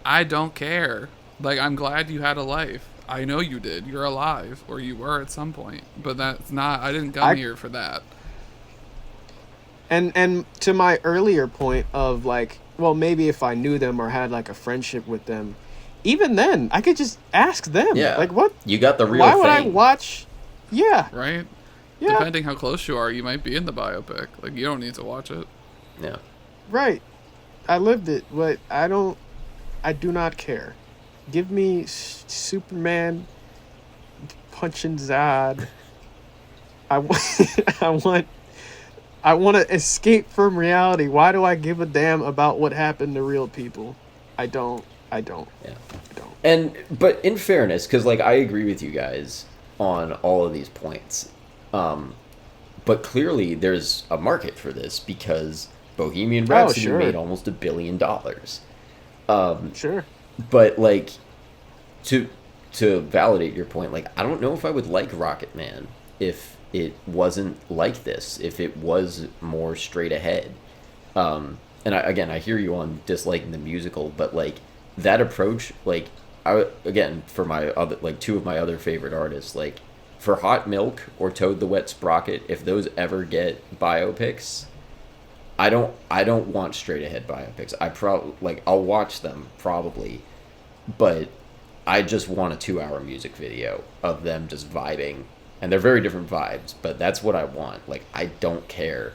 I don't care. Like, I'm glad you had a life. I know you did. You're alive, or you were at some point. But that's not. I didn't come here for that. And to my earlier point of like, well, maybe if I knew them or had like a friendship with them, even then I could just ask them. Yeah. Like, what? You got the real Why thing. would I watch? Yeah. Right? Yeah. Depending how close you are, you might be in the biopic. Like, you don't need to watch it. Yeah. Right. I lived it, but I do not care. Give me Superman punching Zod. I want to escape from reality. Why do I give a damn about what happened to real people? I don't. Yeah. I don't. But in fairness, because like I agree with you guys on all of these points, but clearly there's a market for this because Bohemian Rhapsody made almost $1 billion. Sure. But like to validate your point, like I don't know if I would like Rocketman if it wasn't like this, if it was more straight ahead. And I hear you on disliking the musical, but like that approach, like for my other, like 2 of my other favorite artists, like for Hot Milk or Toad the Wet Sprocket, if those ever get biopics, I don't want straight ahead biopics. I'll watch them probably, but I just want a 2-hour music video of them just vibing. And they're very different vibes, but that's what I want. Like, I don't care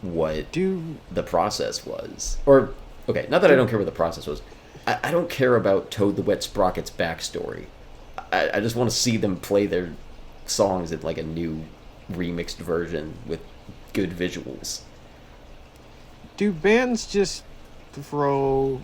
what the process was. Or okay, not that I don't care what the process was. I don't care about Toad the Wet Sprocket's backstory. I just want to see them play their songs in like a new remixed version with good visuals. Do bands just throw,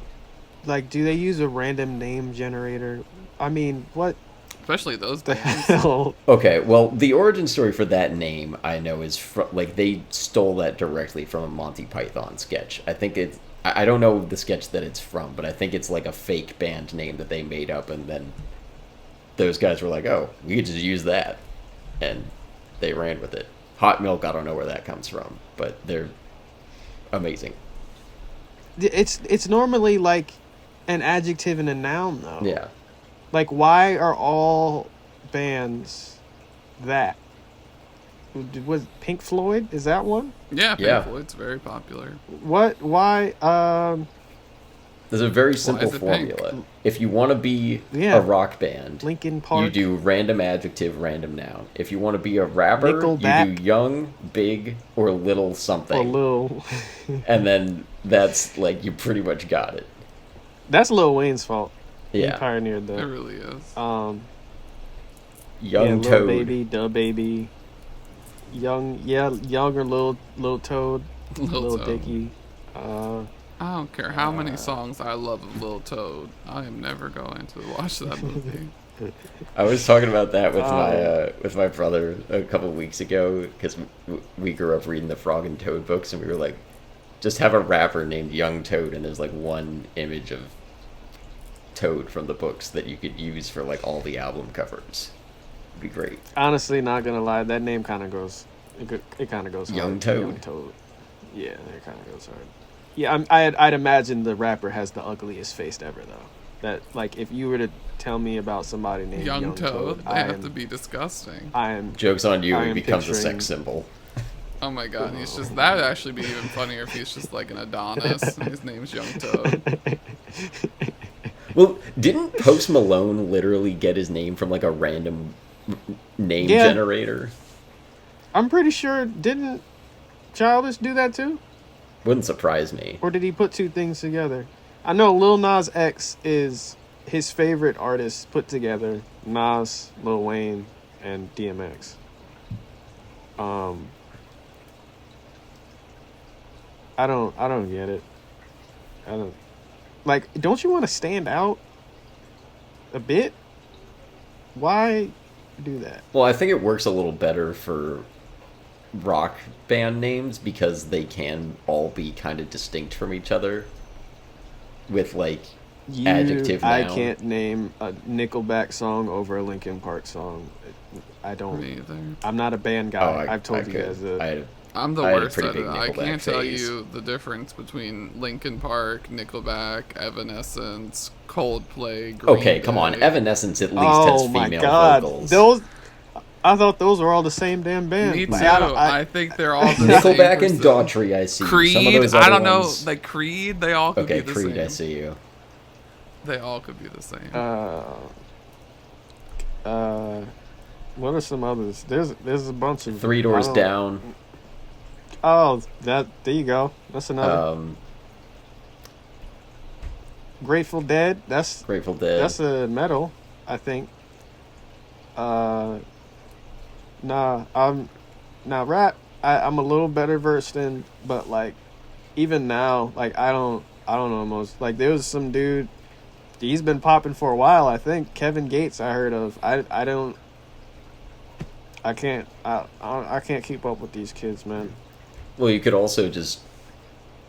like, do they use a random name generator? I mean, what Especially those the bands. hell? Okay, well, the origin story for that name I know is from like they stole that directly from a Monty Python sketch. I think it's I don't know the sketch that it's from, but I think it's like a fake band name that they made up, and then those guys were like, "Oh, we could just use that," and they ran with it. Hot Milk, I don't know where that comes from, but they're amazing. It's normally like an adjective and a noun, though. Yeah. Like, why are all bands that? Was Pink Floyd? Is that one? Yeah, Pink Yeah. Floyd's very popular. What? Why? There's a very Why simple is it pink? formula. If you want to be Yeah. a rock band, Linkin Park. you do random adjective, random noun. If you want to be a rapper, Nickelback. you do young, big, or little something. Or Lil. And then that's like you pretty much got it. That's Lil Wayne's fault. He Yeah. pioneered It that. really is. Young yeah, Lil Toad. Baby, Da Baby, younger Lil Toad, Lil Toad. Dicky. I don't care how many songs I love of Lil Toad. I am never going to watch that movie. I was talking about that with my brother a couple of weeks ago because we grew up reading the Frog and Toad books, and we were like, just have a rapper named Young Toad, and there's like one image of Toad from the books that you could use for like all the album covers. It'd be great. Honestly, not gonna lie, that name kind of goes. It kind of goes hard. Young Toad. Young Toad. Yeah, it kind of goes hard. Yeah, I'd imagine the rapper has the ugliest face ever, though. That, like, if you were to tell me about somebody named Young Toad, they I have am, to be disgusting. I am. Joke's on you, I he am becomes a picturing- sex symbol. Oh my god, he's just that would actually be even funnier if he's just like an Adonis and his name's Young Toad. Well, didn't Post Malone literally get his name from like a random name Yeah. generator? I'm pretty sure. Didn't Childish do that too? Wouldn't surprise me. Or did he put two things together? I know Lil Nas X is his favorite artist put together. Nas, Lil Wayne, and DMX. I don't get it. Don't you want to stand out a bit? Why do that? Well, I think it works a little better for rock band names because they can all be kind of distinct from each other with like adjective I noun. can't name a Nickelback song over a Linkin Park song. I don't. Me either. I'm not a band guy. I've told you guys that. I'm the I had a worst pretty at big it. I Nickelback can't tell phase. you the difference between Linkin Park, Nickelback, Evanescence, Coldplay, Green Okay, come on. Day. Evanescence at least Oh has my female god, vocals. I thought those were all the same damn band. Me too. Like, I think they're all the same Nickelback and person. Daughtry, I see. Creed, Some of those I other don't know. ones- Like Creed, they all could Okay, be the Creed, same. I see you. They all could be the same. What are some others? There's a bunch of Three Doors I don't- Down. Oh, there you go. That's another. Grateful Dead. That's Grateful Dead. a metal, I think. Rap. I'm a little better versed in, but like, even now, like I don't know most. Like there was some dude, he's been popping for a while. I think Kevin Gates. I heard of. I can't keep up with these kids, man. Well, you could also just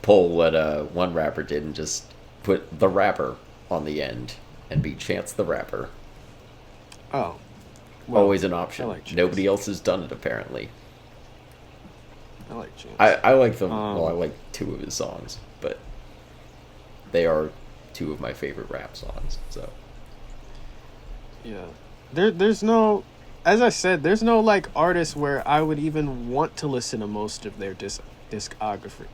pull what one rapper did and just put the rapper on the end and be Chance the Rapper. Oh, Always an option. I like Chance. Nobody else has done it, apparently. I like Chance. I like them. Well, I like two of his songs, but they are two of my favorite rap songs. So Yeah. There's no, as I said, there's no like artist where I would even want to listen to most of their discography.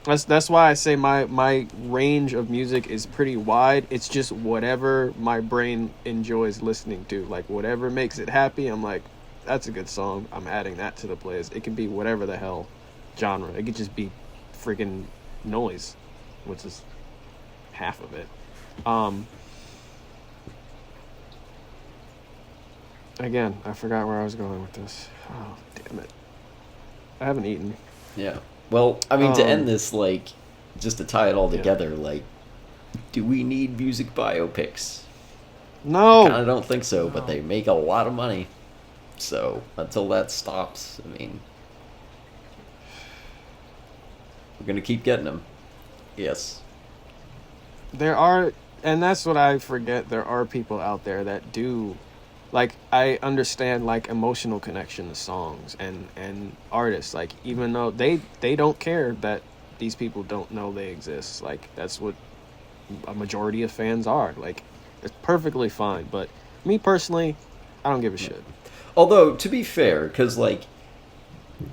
That's why I say my range of music is pretty wide. It's just whatever my brain enjoys listening to. Like whatever makes it happy, I'm like, that's a good song. I'm adding that to the playlist. It can be whatever the hell genre. It could just be freaking noise, which is half of it. Again, I forgot where I was going with this. Oh, damn it. I haven't eaten. Yeah. Well, I mean, to end this, like, just to tie it all together, like, do we need music biopics? No. I kind of don't think so, but they make a lot of money. So, until that stops, I mean, we're going to keep getting them. Yes. There are, and that's what I forget, there are people out there that do, like, I understand, like, emotional connection to songs and artists, like, even though they don't care that these people don't know they exist. Like, that's what a majority of fans are. Like, it's perfectly fine, but me personally, I don't give a shit. Although, to be fair, because, like,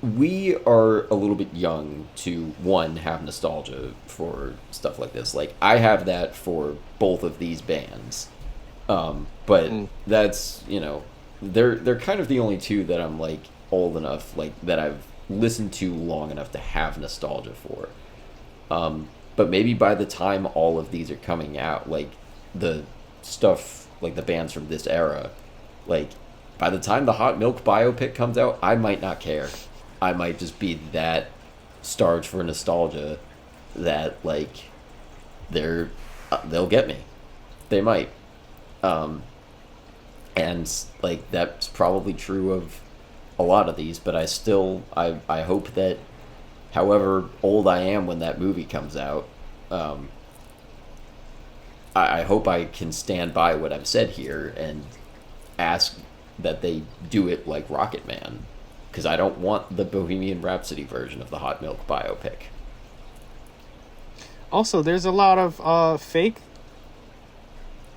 we are a little bit young to, one, have nostalgia for stuff like this. Like, I have that for both of these bands. But that's, you know, they're kind of the only two that I'm, like, old enough, like, that I've listened to long enough to have nostalgia for. But maybe by the time all of these are coming out, like, the stuff, like, the bands from this era, like, by the time the Hot Milk biopic comes out, I might not care. I might just be that starved for nostalgia that, like, they'll get me. They might. And, like, that's probably true of a lot of these, but I hope that however old I am when that movie comes out, I hope I can stand by what I've said here and ask that they do it like Rocketman, because I don't want the Bohemian Rhapsody version of the Hot Milk biopic. Also, there's a lot of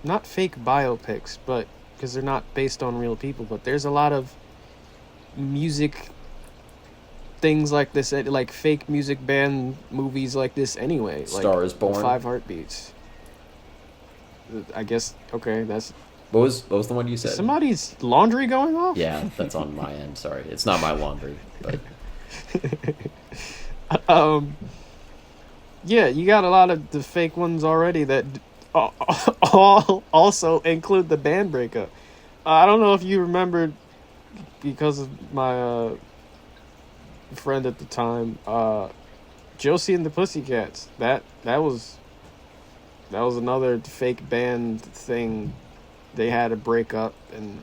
not fake biopics, but because they're not based on real people, but there's a lot of music things like this, like fake music band movies like this anyway. Star is Born. 5 Heartbeats. I guess, okay, that's... What was the one you said? Somebody's laundry going off? Yeah, that's on my end, sorry. It's not my laundry, but... Yeah, you got a lot of the fake ones already that all also include the band breakup. I don't know if you remembered, because of my friend at the time, Josie and the Pussycats. That was another fake band thing. They had a breakup, and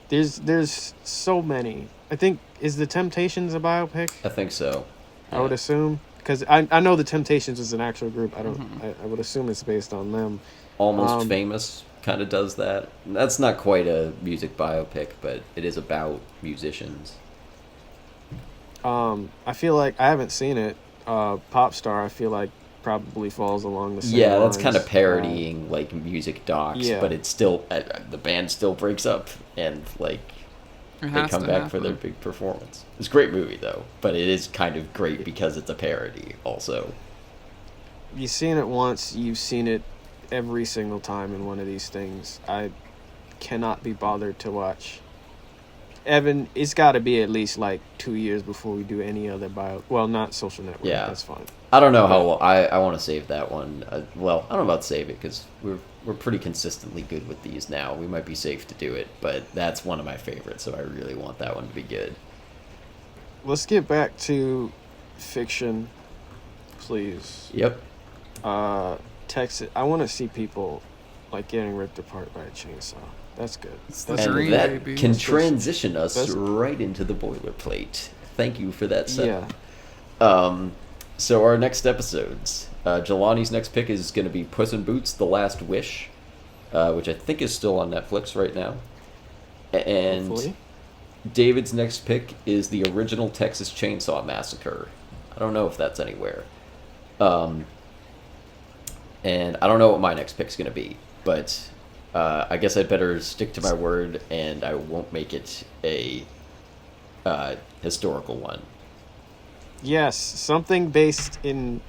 there's so many. I think, is the Temptations a biopic? I think so. I would assume, because I know the Temptations is an actual group. I would assume it's based on them. Almost Famous kind of does that. That's not quite a music biopic, but it is about musicians. I feel like I haven't seen it. Pop Star, I feel like probably falls along the same Yeah, that's lines. kind of parodying like music docs, yeah. but it's still the band still breaks up and like It they has come to back for happen. their big performance. It's a great movie though, but it is kind of great because it's a parody also. You've seen it once, you've seen it every single time in one of these things. I cannot be bothered to watch. Evan, it's got to be at least like 2 years before we do any other well, not Social Network. Yeah. That's fine. I don't know how I want to save that one. Well, I don't know about save it because we're pretty consistently good with these now. We might be safe to do it, but that's one of my favorites, so I really want that one to be good. Let's get back to fiction, please. Yep. Texas. I want to see people like getting ripped apart by a chainsaw. That's good. It's the That's dream, And that baby. can That's- transition us that's- right into the boilerplate. Thank you for that Yeah. setup. So our next episodes, Jelani's next pick is going to be Puss in Boots: The Last Wish, which I think is still on Netflix right now. And Hopefully. David's next pick is the original Texas Chainsaw Massacre. I don't know if that's anywhere. And I don't know what my next pick's going to be, but I guess I'd better stick to my word, and I won't make it a historical one. Yes, something based in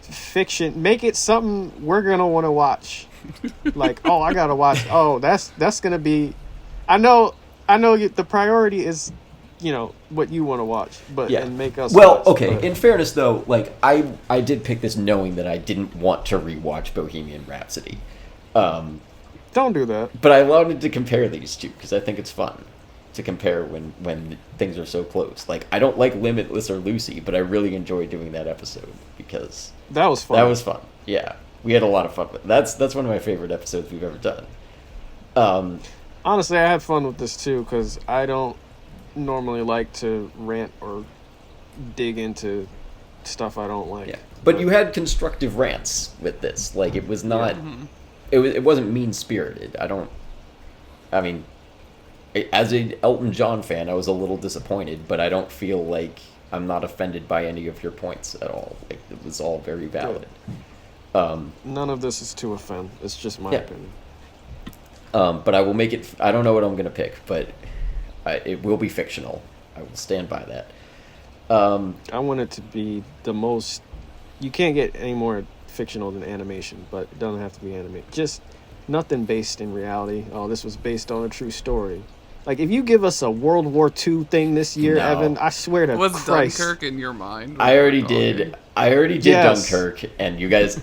fiction. Make it something we're gonna want to watch. Like, oh, I gotta watch. Oh, that's gonna be. I know. The priority is what you want to watch, but Yeah. and make us. Well, watch, okay. but- In fairness, though, like I did pick this knowing that I didn't want to rewatch Bohemian Rhapsody, Don't do that. but I wanted to compare these two because I think it's fun to compare when things are so close. Like I don't like Limitless or Lucy, but I really enjoyed doing that episode because That was fun. that was fun. Yeah, we had a lot of fun. That's one of my favorite episodes we've ever done. Honestly, I had fun with this too because I don't normally like to rant or dig into stuff I don't like. Yeah, but you had constructive rants with this. Like it was not. It wasn't mean spirited. I mean, as an Elton John fan, I was a little disappointed, but I don't feel like I'm not offended by any of your points at all. Like it was all very valid. None of this is to offend. It's just my Yeah. opinion. But I will make it. I don't know what I'm gonna pick, but it will be fictional. I will stand by that. I want it to be the most. You can't get any more fictional than animation, but it doesn't have to be animated. Just nothing based in reality. Oh, this was based on a true story. Like if you give us a World War II thing this year, No. Evan, I swear to Was Christ. Dunkirk in your mind? I already did. I already did Yes. Dunkirk, and you guys,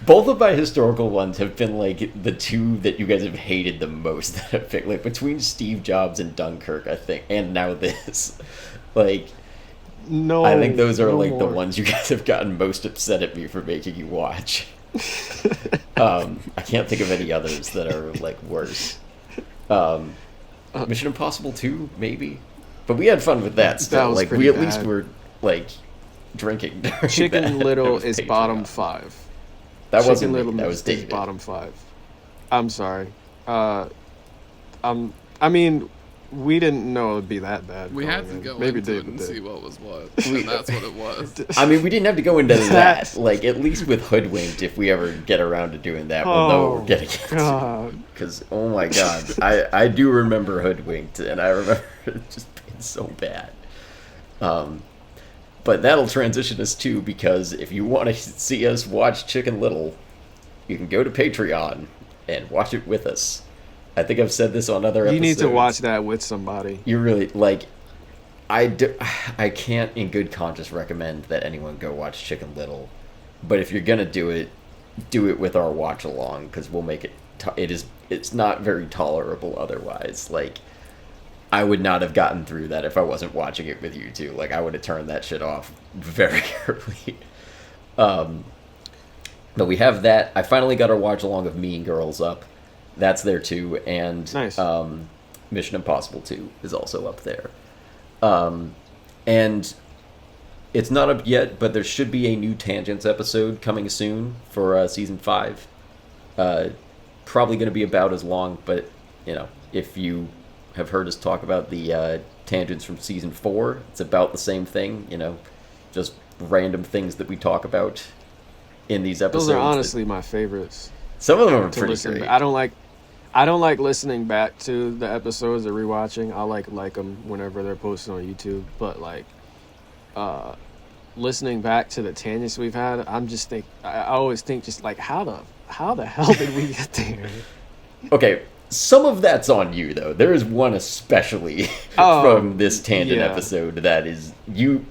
both of my historical ones have been like the two that you guys have hated the most. That I've picked, like between Steve Jobs and Dunkirk, I think, and now this, like. No, I think those are no like the more. ones you guys have gotten most upset at me for making you watch. I can't think of any others that are like worse. Mission Impossible 2, maybe, but we had fun with that still. was Like pretty we at least bad. were like drinking. During Chicken that. Little It was is Patreon. bottom 5. That Chicken wasn't me. Little That was is David. bottom 5. I'm sorry. I mean, we didn't know it would be that bad. We going had to in. go Maybe into it David and did. see what was what, and that's what it was. I mean, we didn't have to go into that. That- Like, at least with Hoodwinked, if we ever get around to doing that, we'll know what we're getting into. God. Because, oh my god, I do remember Hoodwinked, and I remember it just being so bad. But that'll transition us to, because if you want to see us watch Chicken Little, you can go to Patreon and watch it with us. I think I've said this on other episodes. You need to watch that with somebody. You really, like, I can't in good conscience recommend that anyone go watch Chicken Little. But if you're going to do it with our watch along, because we'll make it, it's not very tolerable otherwise. Like, I would not have gotten through that if I wasn't watching it with you two. Like, I would have turned that shit off very early. But we have that. I finally got our watch along of Mean Girls up. That's there too, and Nice. Mission Impossible 2 is also up there. And it's not up yet, but there should be a new Tangents episode coming soon for season 5. Probably going to be about as long, but if you have heard us talk about the Tangents from season 4, it's about the same thing. Just random things that we talk about in these episodes. Those are honestly my favorites some of them are to pretty listen. great. I don't like listening back to the episodes or rewatching. I like them whenever they're posted on YouTube. But like, listening back to the tangents we've had, I always think just like how the hell did we get there? Okay, some of that's on you though. There is one especially Oh, from this tangent yeah. episode that is you.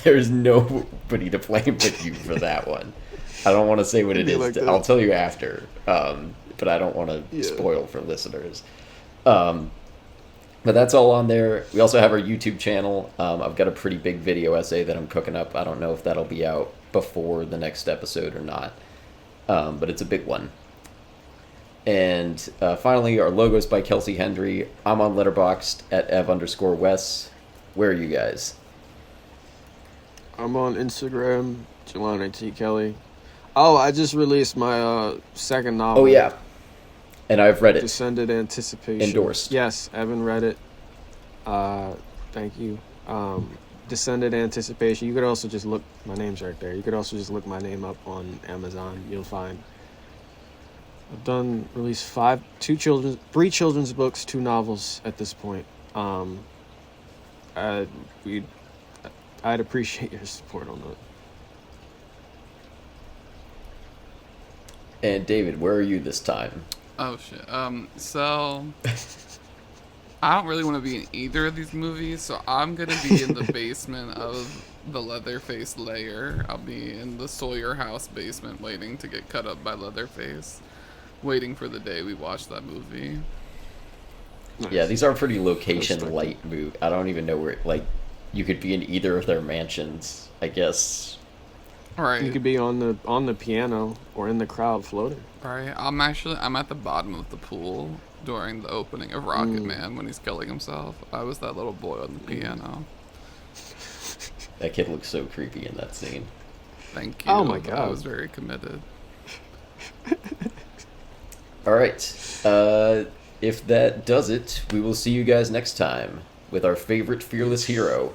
There's nobody to blame but you for that one. I don't want to say what it Be is. like that. I'll tell you after. But I don't want to Yeah. spoil for listeners. But that's all on there. We also have our YouTube channel. I've got a pretty big video essay that I'm cooking up. I don't know if that'll be out before the next episode or not. But it's a big one. And finally, our logo's by Kelsey Hendry. I'm on Letterboxd at ev_Wes. Where are you guys? I'm on Instagram, Jelani T. Kelly. Oh, I just released my second novel. Oh, yeah. And I've read it. Descended Anticipation. Endorsed. Yes, Evan read it. Thank you. Descended Anticipation. You could also just look, my name's right there. You could also just look my name up on Amazon. You'll find. I've released 3 children's books, 2 novels at this point. I'd appreciate your support on that. And David, where are you this time? Oh shit. So I don't really want to be in either of these movies, so I'm gonna be in the basement of the Leatherface lair. I'll be in the Sawyer house basement, waiting to get cut up by Leatherface, waiting for the day we watch that movie. Nice. Yeah, these are pretty location Respect light move. I don't even know where like you could be in either of their mansions. I guess. Right. You could be on the piano or in the crowd floating. Right. I'm at the bottom of the pool during the opening of Rocketman when he's killing himself. I was that little boy on the piano. That kid looks so creepy in that scene. Thank you. Oh my God. I was very committed. All right. If that does it, we will see you guys next time with our favorite fearless hero,